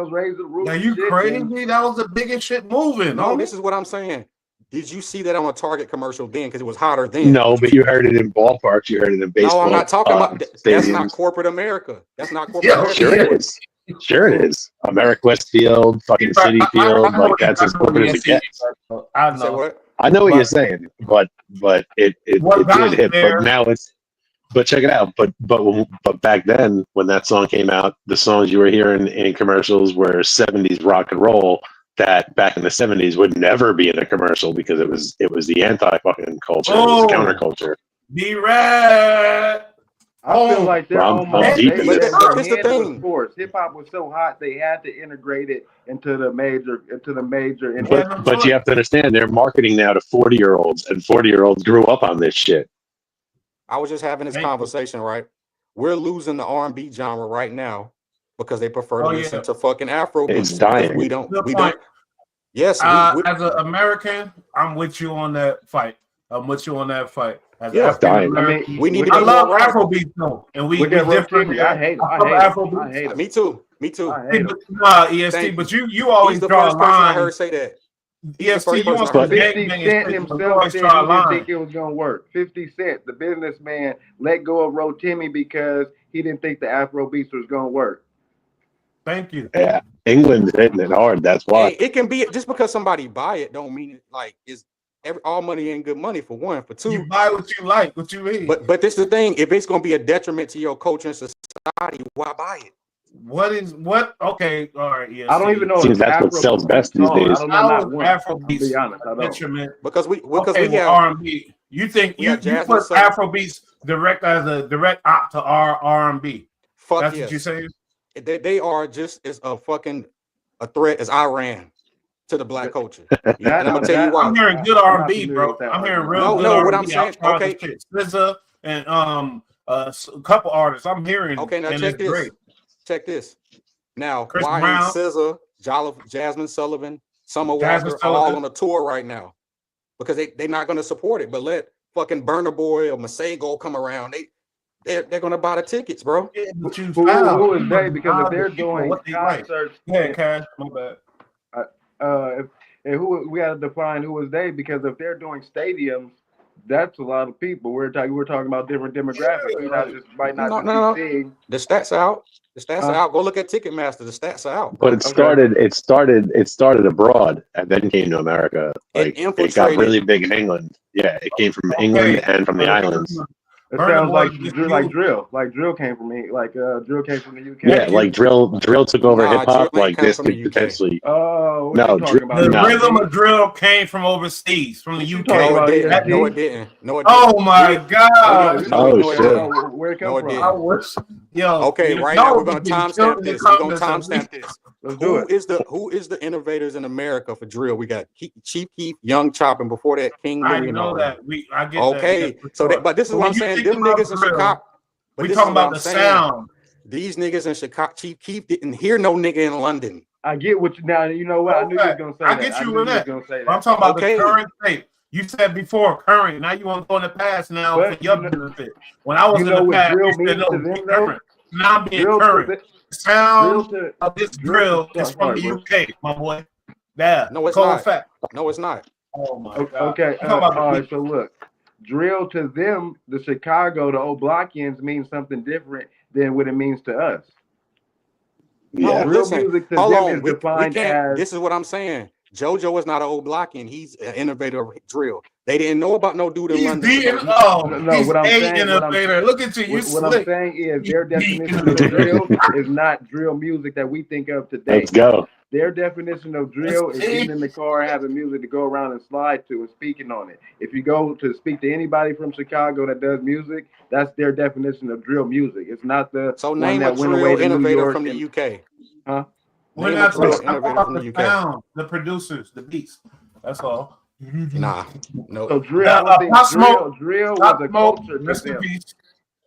roof. Are you shit, crazy? and- That was the biggest shit moving. No, homie. this is what I'm saying. Did you see that on a Target commercial then? Because it was hotter then. No, but you heard it in ballparks. You heard it in baseball. No, I'm not talking about that's stadiums. not corporate America. That's not corporate Yeah, America. Sure it is. Sure it is. America Westfield, fucking City Field, like that's as corporate as it gets. I You say know. what? I know what But- you're saying, but it What got did hit. there- But now it's. But check it out. But back then, when that song came out, the songs you were hearing in commercials were 70s rock and roll. That back in the 70s would never be in a commercial because it was the anti fucking culture, it was Oh. counterculture. Be right. I feel like they're I'm almost. deep in it. They're But this the thing. sports. Hip hop was so hot they had to integrate it into the major. But you have to understand, they're marketing now to 40-year-olds, and 40-year-olds grew up on this shit. I was just having this Thank you. conversation, right? We're losing the R&B genre right now because they prefer to Oh, listen yeah. to fucking Afro It's beats. dying. We don't. Good We point. don't. Yes. As an American, I'm with you on that fight. As Yeah, African dying. American, We need to I be love more radical. Afrobeat though, and we Look at different. Rotimi. I hate him. I love Afrobeat. I hate him. Me too. Me too. I hate him. Nah, EST, Thank but you. you always He's the draw a first person I line. heard say that. EST, first you person want I some heard. 50 gangbanging Cent shit, but you himself always said draw a he didn't line. think it was gonna work. 50 Cent, the businessman, let go of Rotimi because he didn't think the Afro beats was gonna work. Thank you. Yeah, England's hitting it hard. That's why. Hey, it can be just because somebody buy it don't mean it like it's all money ain't good money for one. For You two, buy what you like, what you read. but this is the thing. If it's gonna be a detriment to your culture and society, why buy it? What? Okay, all right. EST. I don't even know. Seems if that's what Afro sells best these song. days. I don't know How not is one. Afrobeats To be honest, I don't. detriment? Because we Okay, have R&B. You think we you have Jasmine put Sullivan. Afrobeats direct as a direct op to our R&B? fuck That's yes. what you're saying? They are just as a fucking a threat as Iran to the black culture. That- And I'm gonna tell you that- why. I'm hearing good I'm not R&B, familiar bro. with that I'm hearing argument. real No, good no, R&B. what I'm saying- outside okay. the shit. SZA and a couple artists. I'm hearing. Okay, now and check it's this. great. Check this. Now, Chris why Brown. ain't SZA, Jasmine Sullivan, Summer Jasmine Walker all Sullivan. on a tour right now? Because they're not going to support it. But let fucking Burna Boy or Masego come around. They're going to buy the tickets, bro. Yeah, but you Who foul. is they? Because if they're People, doing what they like. concerts, Yeah, Cash. My bad. and who we got to define who is they? Because if they're doing stadiums, that's a lot of people. We're talking about different demographics. Yeah, We're not just might not just No. be seeing. The stats are out. The stats are out. Go look at Ticketmaster. The stats are out. Bro. But it started abroad and then came to America. Like it got infiltrated. really big in England. Yeah, it came from England and from the islands. It Burna sounds Boy like just drill. Like drill came from me. Like drill came from the UK. Yeah, like drill took over Nah, hip hop. drill ain't Like come this from the could UK. potentially. Oh, what No, you talking about? The no. rhythm of drill came from overseas, from the you UK. talking No, about it didn't. EST? No, it didn't. No, it didn't. Oh my God! Oh, no, it shit. didn't. Where it come No, it from? didn't. I wish, yo. Okay, you right know now we're gonna we getting killed in timestamp the this. We're gonna comments. timestamp this. Let's do it. Who is the innovators in America for drill? We got Chief Keef, Young Chop, and before that, King I Louie. And know all that. I get Okay, that. so that, but this is But what when I'm you saying. think Them about niggas in drill, Chicago. But we this talking is what about I'm the saying. sound. These niggas in Chicago, Chief Keef didn't hear no nigga in London. I get what you now. You know what? I knew you was gonna say I that. get I you knew with you was that. gonna say But I'm that. talking about Okay. the current state. You said before current. Now you want to go in the past now But for your you know- benefit. When I was you in know the what past, drill you said means no, to be them, though? current. Now I'm being Drill to current. the- The sound drill to- of this drill drill to- is from the sorry, bro. UK, my boy. Yeah, No, it's cold not. fact. No, it's not. Oh my God. Okay, I'm talking about all the right. So look, drill to them, the Chicago, the old Blockians means something different than what it means to us. No, Yeah. Drill listen. music to Hold them on. is We defined can't. as. This is what I'm saying. JoJo is not an old Blockian. He's an innovator of drill. They didn't know about no dude in he's London. beating. No, Oh, No, he's what I'm a saying- innovator. Look at you. You What I'm slick. saying is their He's definition beating of drill is not drill music that we think of today. Let's go. Their definition of drill is Let's getting see. in the car, having music to go around and slide to, and speaking on it. If you go to speak to anybody from Chicago that does music, that's their definition of drill music. It's not the So one name a that went away drill to New innovator York. from the and- UK. Huh? We're Name a not drill talking innovator about from the the UK. sound, the producers, the beats. That's all. Nah, no. So drill, Now, I don't think Pop Smoke- drill was Pop a Smoke, culture to rest in them. peace.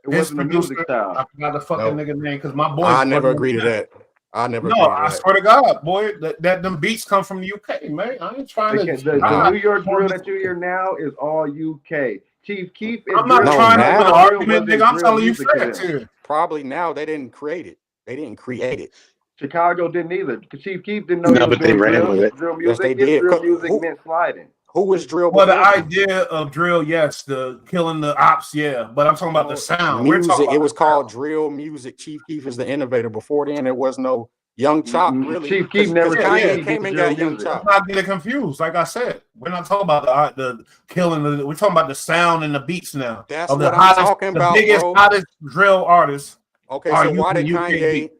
It His wasn't a music producer, I style. forgot the fucking No. nigga name because my boy. I never agree to that. I never No, agree to I that. swear to God, boy, that them beats come from the UK, man. I ain't trying Okay, to. the New York drill that you hear now is all UK. Chief Keef is I'm not No, trying to now- win an drill argument, wasn't nigga. I'm drill telling you music to facts them. here. Probably now they didn't create it. They didn't create it. Chicago didn't either. Chief Keef didn't know No, he was but they doing ran drill, with it. drill Yes, music. they His did. drill music Who- meant sliding. Who was drill Well, the before them? idea of drill, yes, the killing the ops, yeah, but I'm talking about the sound. We're Music. talking about It was the called drill music. Chief Keef is the innovator. Before then, there was no Young Chop, really. Chief Keef never said Kanye he came did and drill got Young music. Chop. Let's not get it confused. Like I said, we're not talking about the killing. We're talking about the sound and the beats now. That's of the what I'm hottest, talking the about, biggest, bro. hottest drill artists. Okay, Are so you why from did UK Kanye? beat?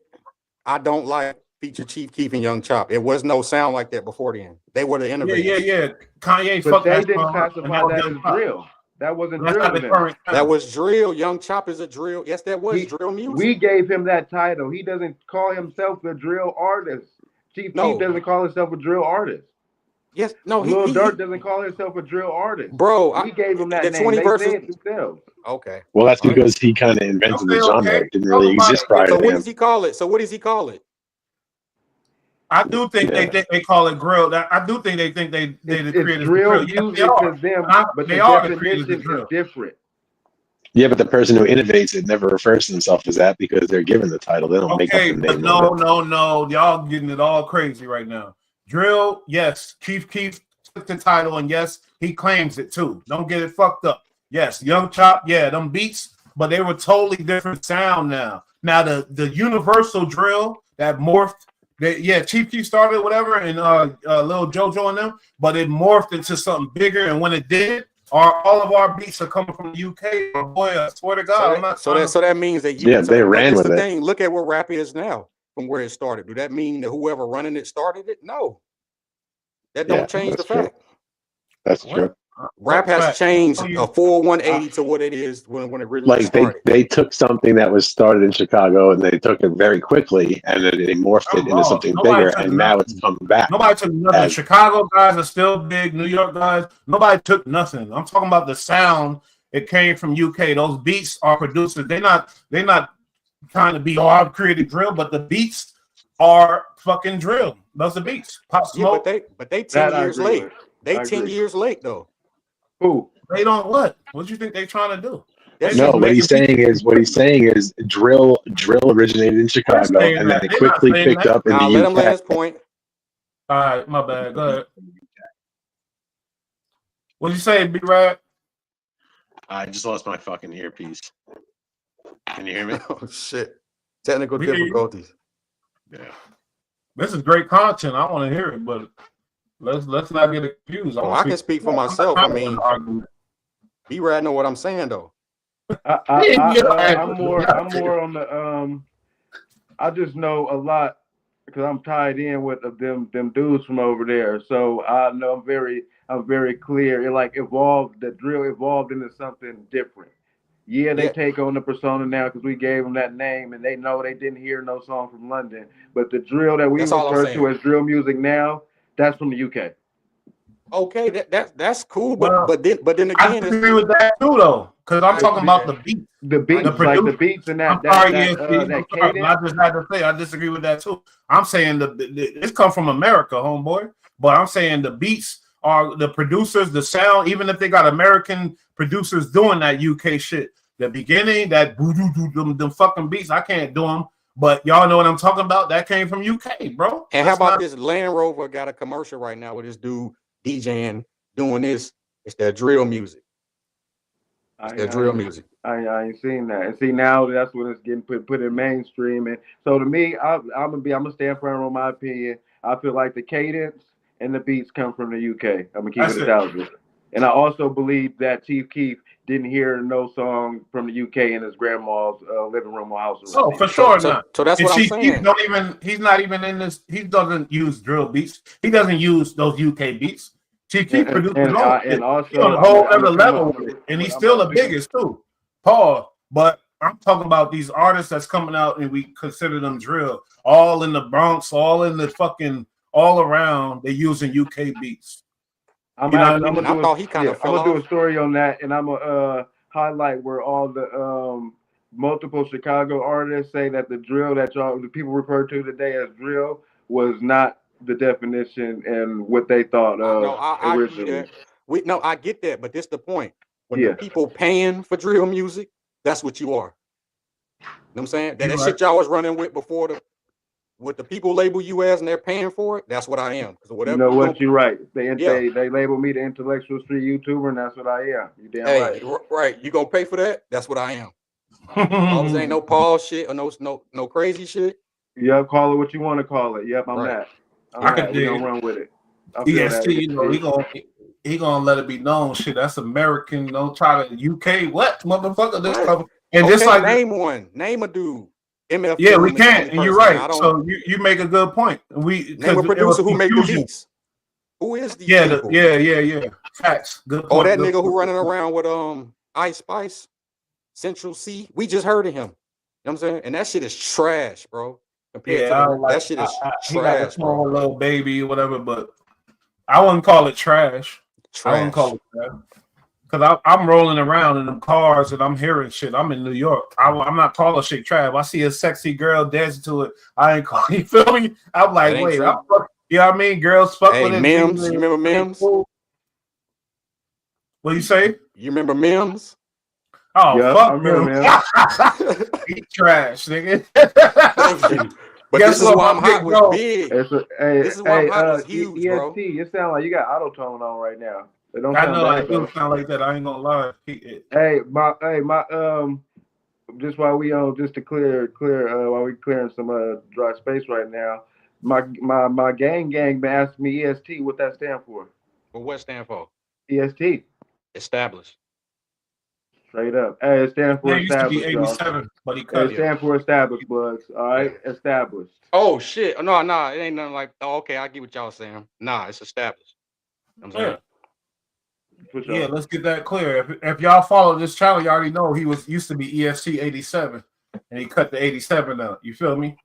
I don't like feature Chief Keef and Young Chop. It was no sound like that before then. They were the innovators. Yeah. Kanye, But fuck they that didn't song, classify and was that Young as Chop. drill. That wasn't That's drill not to the them. current That sound. was drill. Young Chop is a drill. Yes, that was He- drill music. We gave him that title. He doesn't call himself a drill artist. Chief No. Keef doesn't call himself a drill artist. Yes, no, Lil he Durk doesn't call himself a drill artist. bro. We gave him that the name. 20 They verses. say it themselves. Okay. Well, that's All right. because he kind of invented the Okay, genre. okay. It didn't really Talk about exist it. prior So to what him. does he call it? So what does he call it? I do think Yeah. they call it grill. I do think they think they It's created drill Yes, they music are. to them, but They the are the creators of definition is drill. different. Yeah, but the person who innovates it never refers to himself as that because they're given the title. They don't make up Okay, the but name of it. no. Y'all getting it all crazy right now. Drill, yes. Chief Keef took the title, and yes, he claims it too. Don't get it fucked up. Yes, Young Chop, yeah, them beats, but they were totally different sound now. Now the universal drill that morphed, Chief Keef started whatever, and Lil JoJo and them, but it morphed into something bigger. And when it did, all of our beats are coming from the UK. Oh boy, I swear to God, So that means that Yeah, they ran that's with the it. thing. Look at where rap is now from where it started. Do that mean that whoever running it started it? No. That don't Yeah, change the that's true. fact. That's true. Rap has Fact. changed Oh, you- a full 180 to what it is when it really Like started. they took something that was started in Chicago and they took it very quickly and then they morphed it into something Nobody bigger took and now nothing. it's coming back. Nobody took nothing. As- Chicago guys are still big. New York guys, nobody took nothing. I'm talking about the sound. It came from UK. Those beats are producers. They're not trying to be I've created drill, but the beats are fucking drill. Those are beats. Pop Yeah, Smoke. but they 10 That I years agree late. with. They I 10 agree. years late though. Who? They don't what? What do you think they trying to do? That's No, just what he's saying is drill originated in Chicago saying and then that. it They're not quickly saying picked that. up in Now the let him land UK. his point. All right, my bad. Go ahead. What you say, Big Rad? I just lost my fucking earpiece. Can you hear me? Oh shit. Technical We hear you. difficulties. Yeah. This is great content. I want to hear it, but let's not get confused. Oh, I can speak for myself. I mean, argument. B-Rad know what I'm saying though. I'm more on the I just know a lot because I'm tied in with them dudes from over there. So I know I'm very clear. It like evolved. The drill evolved into something different. Yeah, they Yeah, take on the persona now because we gave them that name, and they know they didn't hear no song from London. But the drill that we that's all I'm refer to saying. as drill music now, that's from the UK. Okay, that's cool, but Well, then I again, it's disagree with that too, though, because I'm I talking about the understand. beat, The I the beats, like producer. the beats and I'm that sorry, ESP. I'm that sorry, but cadence. I just had to say I disagree with that too. I'm saying it's come from America, homeboy. But I'm saying the beats are the producers, the sound, even if they got American producers doing that UK shit. The beginning, that them fucking beats, I can't do them. But y'all know what I'm talking about. That came from UK, bro. And how That's about not. this? Land Rover got a commercial right now with this dude DJing doing this. It's their drill music. It's their drill music. I ain't seen that. And see now that's when it's getting put in mainstream. And so to me, I'm gonna stand firm on my opinion. I feel like the cadence and the beats come from the UK. I'm gonna keep That's it a it. thousand. And I also believe that Chief Keef didn't hear no song from the UK in his grandma's living room or house Oh, room. for sure So not. that's And what I'm Chief Keef saying. don't even. He's not even in this. He doesn't use drill beats. He doesn't use those UK beats. Chief Keef produced his own And shit. He on also a I'm whole gonna other come level up. with it, and he's I'm still the gonna biggest too. Paul, but I'm talking about these artists that's coming out, and we consider them drill. All in the Bronx, all in the fucking, all around. They using UK beats. I'm You know what I actually mean? And I thought he kind of I'm fell gonna do off. a story on that, and I'm gonna highlight where all the multiple Chicago artists say that the drill that the people refer to today as drill was not the definition and what they thought No, of I give you originally. that. I get that, but this the point. When the Yeah, people paying for drill music, that's what you are. You know what I'm saying? That You're right. shit y'all was running with before what the people label you as and they're paying for it, that's what I am. Because you whatever know you what? gonna, You're right. yeah. They label me the intellectual street YouTuber, and that's what I am. You damn Hey, right. right. You gonna pay for that? That's what I am. As long as ain't no Paul shit or no crazy shit. Yep, call it what you want to call it. Yep, I'm Right. that. I'm I Yeah. could that. We dig gonna it. run with it. I feel EST, that. you know, he gonna let it be known. Shit, that's American. Don't try to UK. What motherfucker? This Right. cover and just Okay, like name one. Name a dude. MF yeah, we Doom is the can't. only And you're person. I right. don't So you make a good point. We name because a it was producer who make the confusion. beats. Who is these Yeah, people? yeah. Facts. Good Oh, point. that Good nigga who point. running around with Ice Spice, Central C. We just heard of him. You know what I'm saying? And that shit is trash, bro. Compared Yeah, to I don't that like. shit is He got the trash, bro. small little baby or whatever, but I wouldn't call it trash. I wouldn't Trash. call it trash. Because I'm rolling around in them cars and I'm hearing shit. I'm in New York. I'm not calling shit trash. I see a sexy girl dancing to it. I ain't calling. You feel me? I'm That like, ain't wait, true. you know what I mean? Girls fuck Hey, with it. Mims. You remember Mims? What you say? You remember Mims? Oh, Yep, I fuck remember him. him. He trash, nigga. Thank you. But Guess this is what? why My I'm hot big was bro. big. This is why I'm Hey, hot was huge, bro. EST, you sound like you got auto tone on right now. It don't I sound know I bad do though. sound like that. I ain't gonna lie. Hey, my just while we just to clear while we clearing some dry space right now. My gang been asking me EST what that stand for. But what stand for? EST. Established. Straight up. Hey, it stands for That used to be established, y'all. 87, but he cut It it. Yeah. stands for established, Bugs. All right, Yeah. established. Oh shit. No, it ain't nothing like okay, I get what y'all saying. Nah, it's established. You know what I'm saying? For Yeah, sure. let's get that clear. If y'all follow this channel, you already know he used to be EST 87, and he cut the 87 out. You feel me?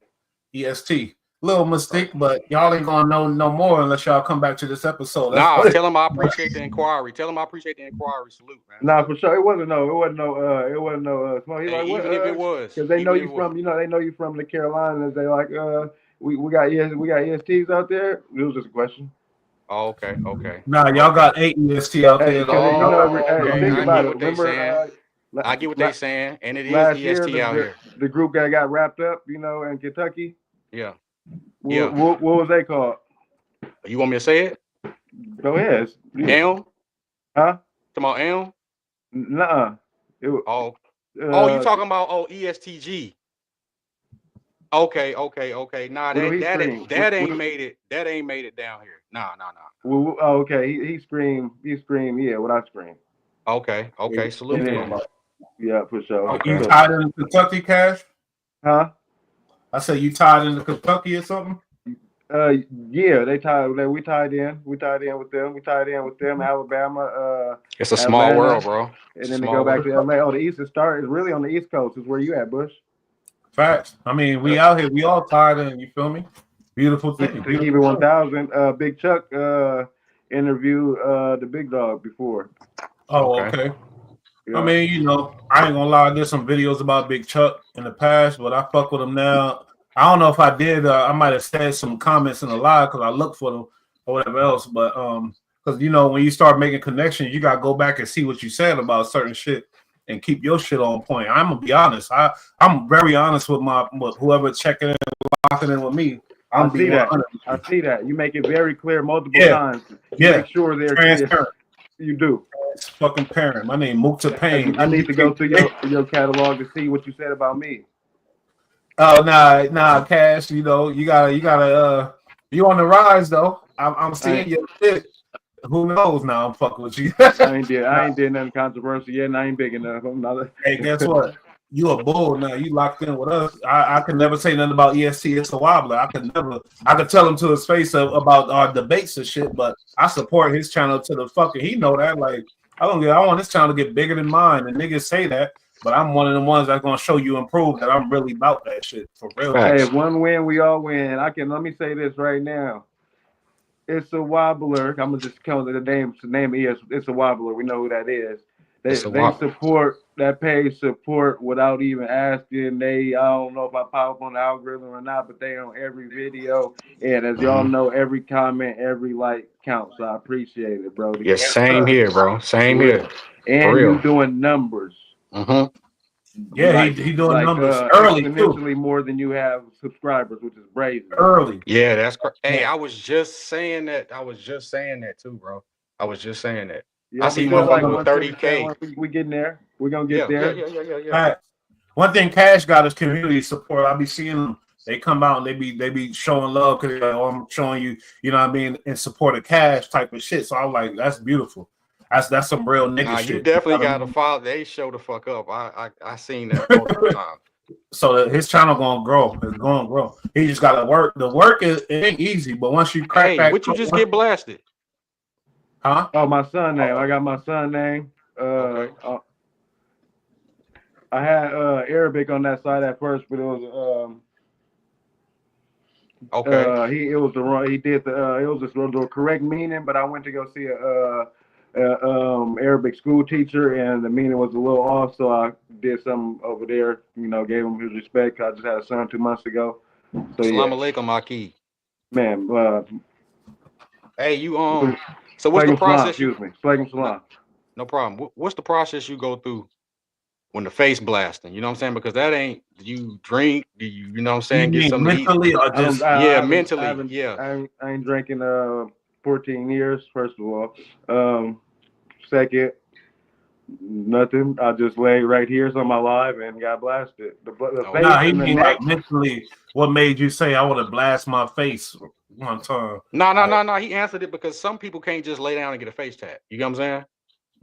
EST. Little mistake, but y'all ain't gonna know no more unless y'all come back to this episode. That's Nah, what tell him I appreciate the inquiry. Tell him I appreciate the inquiry. Salute, man. Nah, for sure. It wasn't no smoke. He's Hey, like, what? even if it was, Because they know even if it you was. from, they know you from the Carolinas. They like, we got ESTs out there. It was just a question. Oh, okay. Nah, y'all Okay. got 8 EST out Hey, there. because Don't Oh, hey, okay. think I about get it. what they Remember, saying. I get what they saying, and it is last year EST out here. the group that got wrapped up, in Kentucky. Yeah. What was they called? You want me to say it? Go ahead. Elm? Huh? Come on, Elm? Nuh-uh. It was, you talking about ESTG? Okay. Nah, what do he scream? that ain't made it. That ain't made it down here. Nah. Well, okay. He screamed. Yeah, what I screamed. Okay. Salute And to then, him. Yeah, for sure. You tied into Kentucky, Cash? Huh? I said you tied into Kentucky or something? Yeah, we tied in. We tied in with them. We tied in with them. Alabama, It's a small Atlanta, world, bro. And then they go back to LA. Oh, the Eastern Star is really on the East Coast. Is where you at, Bush? Facts. I mean, we out here. We all tied in. You feel me? Beautiful thing. To keep it 1,000. Big Chuck interviewed the big dog before. Oh, okay. Yeah. I mean, you know, I ain't gonna lie. I did some videos about Big Chuck in the past, but I fuck with him now. I don't know if I did. I might have said some comments in the live because I looked for them or whatever else. But because you know, when you start making connections, you gotta go back and see what you said about certain shit and keep your shit on point. I'm gonna be honest. I'm very honest with whoever checking in, locking in with me. I see that. You make it very clear multiple times. You make sure they're transparent. You do. It's fucking parent. My name Mukta Payne. I need to go through your catalog to see what you said about me. Oh nah, Cash. You know you gotta. You on the rise though. I'm seeing your shit. Who knows now? I'm fucking with you. I ain't did nothing controversial yet, and I ain't big enough. Hey, guess what? You a bull now. You locked in with us. I could never say nothing about EST. It's a wobbler. I could tell him to his face about our debates and shit, but I support his channel to the fucking. He know that. Like, I want this channel to get bigger than mine. And niggas say that, but I'm one of the ones that's gonna show you and prove that I'm really about that shit for real. Hey, if one win, we all win. Let me say this right now. It's a wobbler. I'm gonna just count the name. The name is it's a wobbler. We know who that is. They support that page support without even asking. I don't know if I pop up on the algorithm or not, but they on every video. And as y'all know, every comment, every like counts. So I appreciate it, bro. Yeah, same here, bro. Same here. And you doing numbers. Yeah, like, he doing numbers early exponentially more than you have subscribers, which is brazen. Early. Yeah, that's crazy. Hey, I was just saying that. Too, bro. I was just saying that. Yeah, I see motherfuckers with 30K. We getting there. We're gonna get there. Yeah. Right. One thing Cash got is community support. I be seeing them. They come out and they be showing love because they're like, oh, I'm showing you, you know what I mean, in support of Cash type of shit. So I'm like, that's beautiful. That's some real nigga shit. You definitely got to follow. They show the fuck up. I seen that multiple times. So his channel gonna grow. It's gonna grow. He just gotta work. The work it ain't easy, but once you crack back, what you just get blasted? Huh? Oh, my son name. I got my son name. Okay. I had Arabic on that side at first, but it was okay. It was the correct meaning, but I went to go see a Arabic school teacher, and the meaning was a little off, so I did something over there. You know, gave him his respect. I just had a son 2 months ago. So Assalamu alaikum, Aki. Man, hey, you So what's the process? Excuse me. Slagum salam. No problem. What's the process you go through when the face blasting? You know what I'm saying? Because that ain't you drink. Do you know what I'm saying? You get something mentally or just mentally. I ain't drinking 14 years. First of all, second, nothing. I just lay right here on my live and got blasted. He mean like mentally. What made you say I want to blast my face one time? No. He answered it because some people can't just lay down and get a face tat. You know what I'm saying?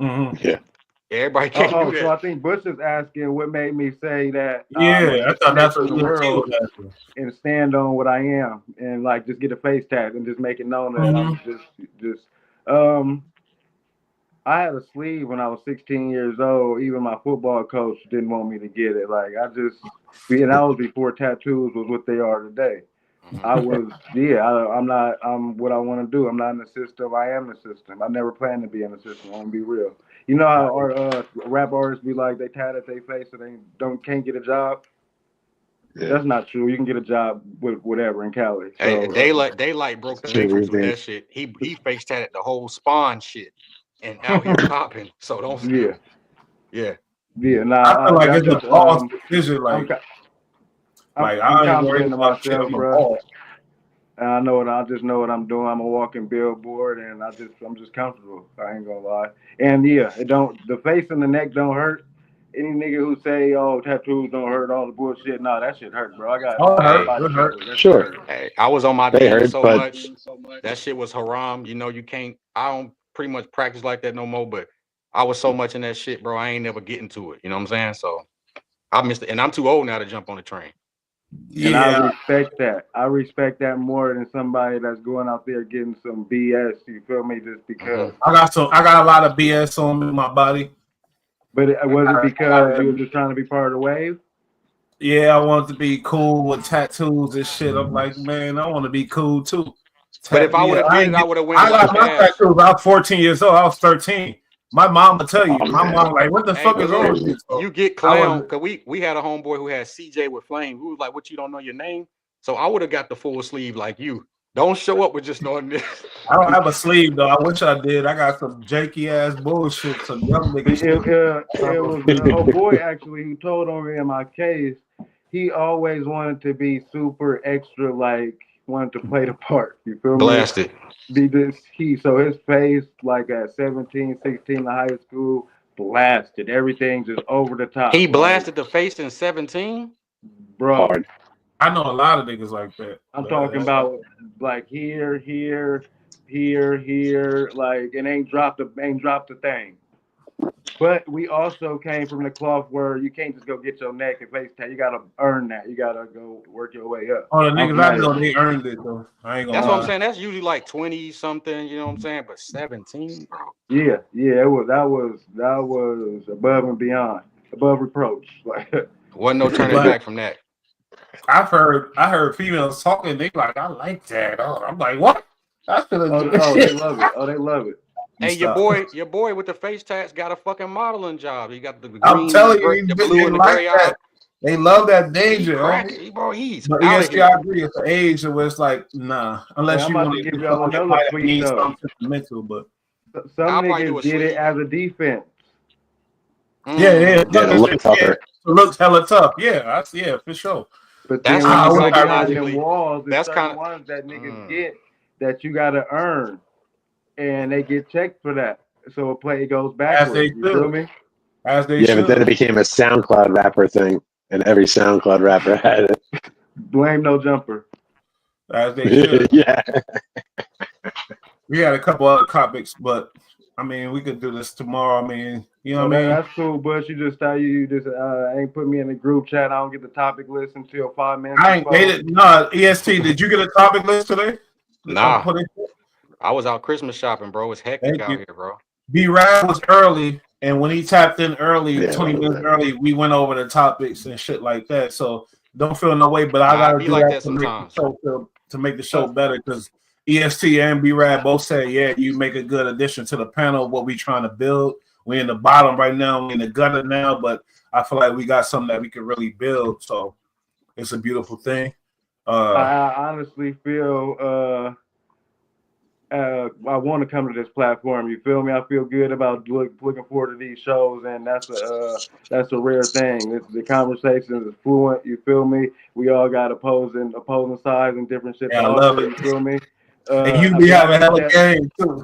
Mm-hmm. Yeah. Everybody can't do that. So I think Bush is asking what made me say that. Yeah, I thought that's what the world and stand on what I am and like just get a face tag and just make it known that I'm just. I had a sleeve when I was 16 years old. Even my football coach didn't want me to get it. Like and that was before tattoos was what they are today. I'm what I want to do. I'm not in the system. I am the system. I never planned to be in the system. I want to be real. You know how our rap artists be like they tatted their face so they can't get a job. Yeah. That's not true. You can get a job with whatever in Cali. Hey, Daylight broke the matrix with that shit. He face tatted the whole Spawn shit and out here popping. So don't. Yeah. Nah, I feel like it's a boss decision. I'm confident in myself, bro. And I just know what I'm doing. I'm a walking billboard, and I'm just comfortable. I ain't gonna lie. And the face and the neck don't hurt. Any nigga who say, "Oh, tattoos don't hurt," all the bullshit. No, that shit hurt, bro. I got it hurt. Sure. Hey, I was on my day so much. That shit was haram. You know, you can't. I don't pretty much practice like that no more. But I was so much in that shit, bro. I ain't never getting to it. You know what I'm saying? So I missed it, and I'm too old now to jump on the train. And I respect that. I respect that more than somebody that's going out there getting some BS. You feel me? Just because. I got a lot of BS on me in my body. But was it because you were just trying to be part of the wave? Yeah, I wanted to be cool with tattoos and shit. I'm like, man, I want to be cool too. But if I would have did, I would have went. I got my tattoos. I was 14 years old. I was 13. My mom would tell you. My mom like, what the fuck is wrong with you? You get clown because we had a homeboy who had CJ with Flame. Who was like, what, you don't know your name? So I would have got the full sleeve like you. Don't show up with just knowing this. I don't have a sleeve though. I wish I did. I got some janky ass bullshit. Some young niggas. It was an old boy actually who told on me in my case. He always wanted to be super extra, like wanted to play the part. You feel me? Blasted. So his face, like at 17, 16 in high school, blasted. Everything just over the top. He blasted the face in 17? Bro. Hard. I know a lot of niggas like that. I'm talking about like here, like, and ain't dropped a thing. But we also came from the cloth where you can't just go get your neck and face tag. You gotta earn that. You gotta go work your way up. Oh, the niggas I know, they earned it though. I ain't gonna That's lie. what I'm saying. That's usually like 20 something, you know what I'm saying? But 17, bro. Yeah, that was above and beyond, above reproach. Like, wasn't no turning back from that. I heard females talking. They like, I like that. Oh, I'm like, what? I feel they love it. Oh, they love it. Hey, your boy with the face tats got a fucking modeling job. He got the green, I'm telling you, the blue and the like gray that. eye. They love that danger. Bro, he's but out yes, of here. I agree. It's the age where it's like, nah, unless you want to give y'all another tweet though. Something mental, but some niggas did it as a defense. Yeah, look tougher. It looks hella tough. Yeah, for sure. But then that's when you kind got of them walls, that's kind of ones that niggas get that you gotta earn, and they get checked for that. So a play goes backwards. You feel me? As they but then it became a SoundCloud rapper thing, and every SoundCloud rapper had it. Blame no jumper. As they should. Yeah. We had a couple other topics, but I mean, we could do this tomorrow. I mean, you know what I mean? That's cool, Bush. You just ain't put me in the group chat. I don't get the topic list until 5 minutes. I ain't made it. No, EST, did you get a topic list today? Nah. I was out Christmas shopping, bro. It's hectic out here, bro. B-Rad was early, and when he tapped in early, 20 minutes early, we went over the topics and shit like that. So don't feel no way, but I gotta do that sometimes to make the show better, because EST and B-Rad both said, yeah, you make a good addition to the panel, what we trying to build. We're in the bottom right now, we're in the gutter now, but I feel like we got something that we can really build. So it's a beautiful thing. I honestly feel I want to come to this platform. You feel me? I feel good about looking forward to these shows, and that's a rare thing. The conversation is fluent. You feel me? We all got opposing sides and different shit. Yeah, I love it. You feel me? And you be having hella game too.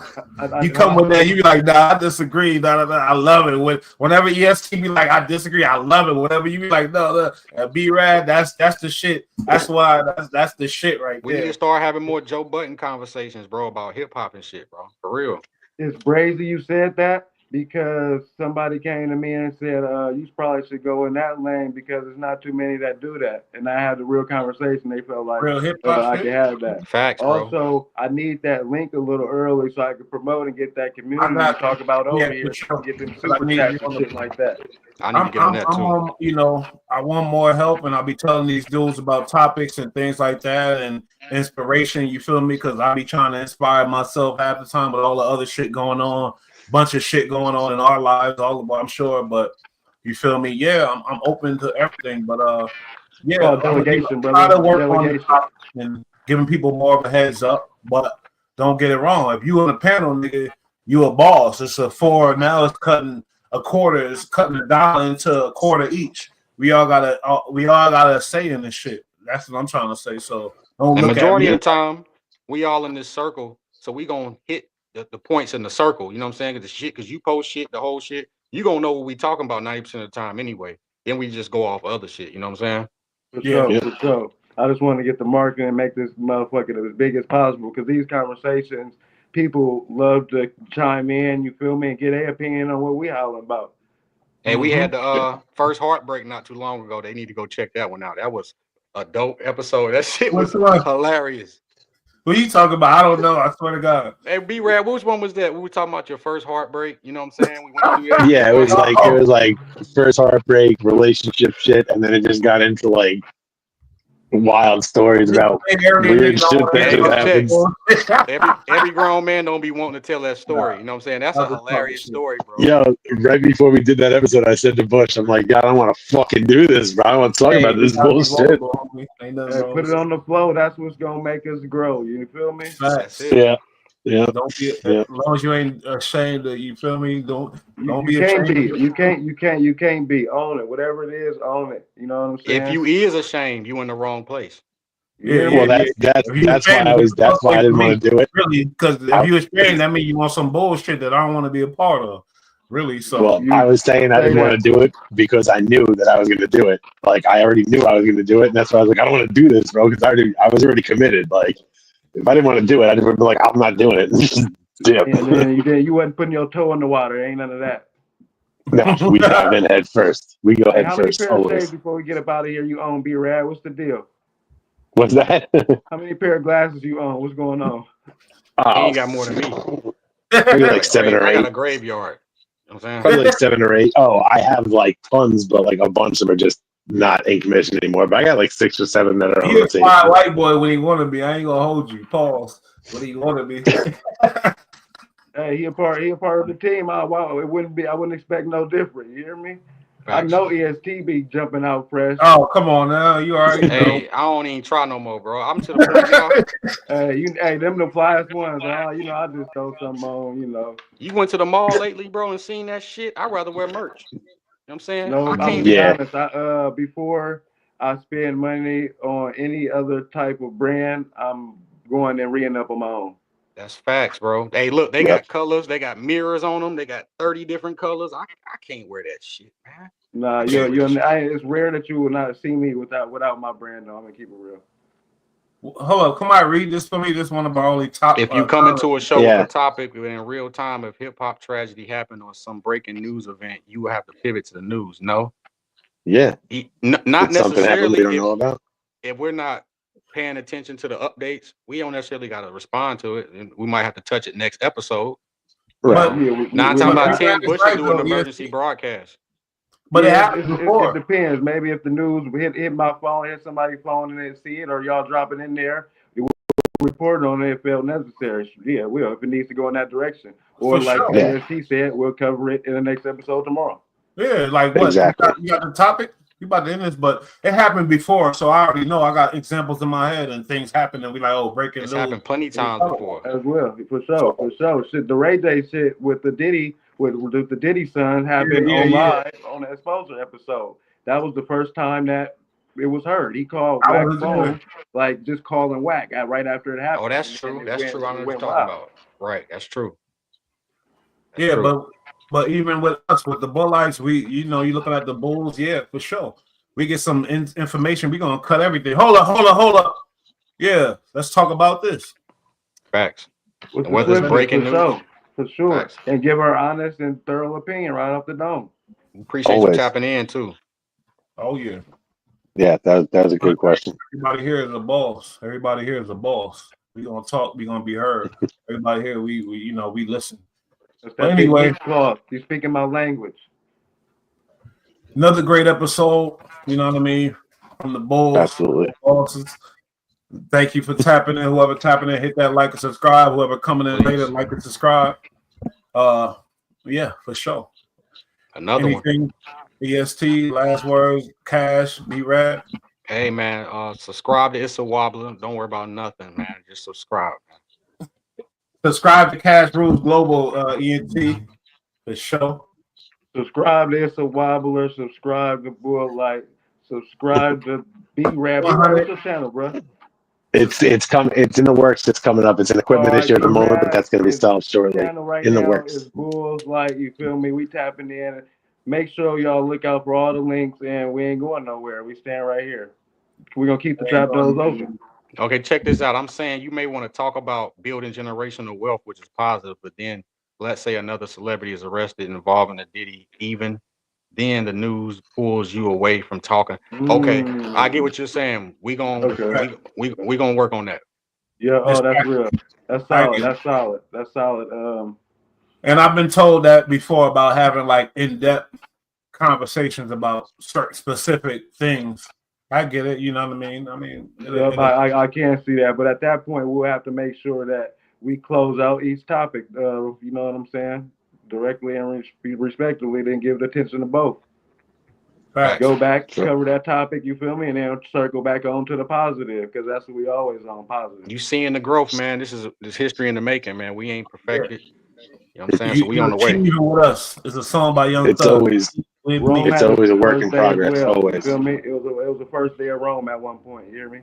You come with that, you be like, nah, I disagree. Nah. I love it. Whenever EST be like, I disagree, I love it. Whenever you be like, no, B-Rad, that's the shit. That's why that's the shit right there. We need to start having more Joe Budden conversations, bro, about hip hop and shit, bro. For real. It's crazy you said that, because somebody came to me and said, you probably should go in that lane because there's not too many that do that. And I had a real conversation. They felt like real hip-hop I could have that. Facts, bro. Also, I need that link a little early so I can promote and get that community to talk about over here. Sure. Get them super chats and shit like that. I need to get on that too. You know, I want more help, and I'll be telling these dudes about topics and things like that and inspiration. You feel me? Because I be trying to inspire myself half the time with all the other shit going on. Bunch of shit going on in our lives, I'm sure, but you feel me? Yeah, I'm open to everything, but yeah, delegation, brother. Try to work on the topic and giving people more of a heads up. But don't get it wrong. If you on the panel, nigga, you a boss. It's a four. Now it's cutting a quarter. It's cutting $1 into a quarter each. We all got a say in this shit. That's what I'm trying to say. So don't the look majority at me. of the time, we all in this circle, so we gonna hit the points in the circle, you know what I'm saying? Because you post shit, the whole shit, you gonna know what we talking about 90% of the time anyway. Then we just go off other shit, you know what I'm saying? For sure. I just want to get the marketing and make this motherfucker as big as possible, because these conversations, people love to chime in, you feel me, and get their opinion on what we hollering about. Hey, we had the first heartbreak not too long ago. They need to go check that one out. That was a dope episode. That shit was hilarious. What are you talking about? I don't know. I swear to God. Hey, B-Rad, which one was that? We were talking about your first heartbreak. You know what I'm saying? We went through that. Yeah, it was like first heartbreak, relationship shit, and then it just got into like wild stories about weird shit that just happens. Every grown man don't be wanting to tell that story. You know what I'm saying? That's a hilarious story, bro. Yo, right before we did that episode, I said to Bush, I'm like, God, I want to fucking do this, bro. I want to talk about this bullshit. Put it on the flow. That's what's gonna make us grow. You feel me? Facts. Yeah. Yeah. Don't be as long as you ain't ashamed of, you feel me? Don't be ashamed. You can't be. Own it. Whatever it is, own it. You know what I'm saying? If you is ashamed, you in the wrong place. That's why I didn't want to do it. Really, because if you ashamed, that means you want some bullshit that I don't want to be a part of. Really, so I was saying I didn't want to do it because I knew that I was going to do it. Like I already knew I was going to do it, and that's why I was like, I don't want to do this, bro, because I was already committed. Like if I didn't want to do it, I just would be like, I'm not doing it. You wasn't putting your toe in the water. Ain't none of that. No, we dive in head first. We go head first. How many pairs of before we get up out of here you own, B-Rad? What's the deal? What's that? How many pair of glasses you own? What's going on? He ain't got more than me. Maybe like 7 or 8. I got a graveyard. You know what I'm saying? Probably like 7 or 8. Oh, I have like tons, but like a bunch of them are just not in commission anymore. But I got like 6 or 7 that are on the table. He's a white boy when he want to be. I ain't gonna hold you. Pause. When he want to be. Hey, he a part of the team. I wouldn't expect no different. You hear me? Facts. I know EST be jumping out fresh. Oh, come on now. You already know. Hey, I don't even try no more, bro. I'm to the point, y'all. Them the flyest ones. I just throw something on, You went to the mall lately, bro, and seen that shit? I'd rather wear merch. You know what I'm saying? No, I'm be honest. Before I spend money on any other type of brand, I'm going and re-ing up on my own. That's facts, bro. Hey, look, they got colors. They got mirrors on them. They got 30 different colors. I can't wear that shit, man. Nah, it's rare that you will not see me without my brand, though. I'm going to keep it real. Hold up. Come on, read this for me. This one of our only top. If you come into a show with a topic in real time, if hip-hop tragedy happened or some breaking news event, you will have to pivot to the news, no? Yeah. Not necessarily. Something happened we don't know about? If we're not paying attention to the updates, we don't necessarily got to respond to it, and we might have to touch it next episode. Right. But 9 times out of 10, Bush should do an emergency broadcast. But it depends. Maybe if the news hit my phone, hit somebody's phone, and they see it, or y'all drop it in there, we'll report on it if it felt necessary. Yeah, we'll if it needs to go in that direction. Or EST said, we'll cover it in the next episode tomorrow. Yeah, like what? Exactly. You got the topic? You about to end this, but it happened before, so I already know. I got examples in my head, and things happen, and we like, breaking news. It's happened plenty times before. As well, for sure. Shit, the Ray Day shit with the Diddy, with the Diddy son happened live on the Exposure episode. That was the first time that it was heard. He called Wack's phone, like just calling Wack right after it happened. Oh, that's true. That's true. I know what you're talking about. Right, that's true. That's true. But even with us, with the Bullites, you looking at the Bulls, for sure. We get some information. We're going to cut everything. Hold up. Yeah, let's talk about this. Facts. Whether it's breaking news. For sure. Facts. And give our honest and thorough opinion right off the dome. Appreciate you tapping in, too. Oh, yeah. Yeah, that was a good question. Everybody here is a boss. We're going to talk. We're going to be heard. Everybody here, we listen. But anyway, you're speaking my language. Another great episode, you know what I mean, from the Bulls. Absolutely. Bosses. Thank you for tapping in. Whoever tapping in, hit that like and subscribe. Whoever coming in later, like and subscribe. Yeah, for sure. Anything, EST, last words, Cash, B-Rad. Hey, man, subscribe to It's a Wobbler. Don't worry about nothing, man. Just subscribe, man. Subscribe to Cash Rules Global ENT for sure. Subscribe to It's a Wobbler. Subscribe to Bull Light. Subscribe to B-Rad. What's your channel, bro? It's coming. It's in the works. It's coming up. It's an equipment issue at the moment, but that's going to be solved shortly. In the works. It's Bulls Light. You feel me? We tapping in. Make sure y'all look out for all the links, and we ain't going nowhere. We stand right here. We're gonna keep the trap doors open. Okay, check this out. I'm saying you may want to talk about building generational wealth, which is positive, but then let's say another celebrity is arrested involving a Diddy, even then the news pulls you away from talking. Okay, I get what you're saying. We gonna we gonna work on that. Yeah, oh, that's real. That's solid. That's solid. That's solid. And I've been told that before about having like in-depth conversations about certain specific things. I get it, you know what I mean? I can see that, but at that point, we'll have to make sure that we close out each topic. You know what I'm saying? Directly and respectively, then give attention to both. Right. Go back, cover that topic, you feel me, and then circle back on to the positive, because that's what we always on, positive. You seeing the growth, man. This history in the making, man. We ain't perfected. You know what I'm saying? So we on the way. With us. It's a song by Young Thug. It's always a work in progress. Always. You feel me? It was the first day of Rome at one point. You hear me?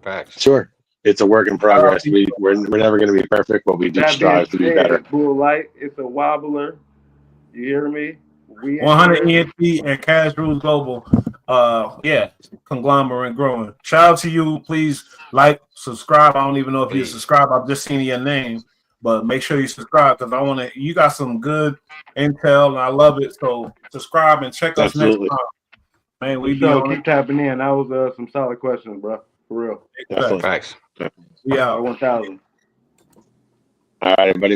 Facts. Sure. It's a work in progress. We're never going to be perfect, but we do strive to be better. Bull Light, it's a wobbler. You hear me? 100 ENT and Cash Rules Global. Conglomerate growing. Shout out to you. Please like, subscribe. I don't even know if you subscribe. I've just seen your name, but make sure you subscribe because I want to. You got some good intel and I love it. So subscribe and check us next time. Man, we keep tapping in. That was some solid questions, bro. For real. Definitely. Facts. Yeah, 1,000. All right, everybody.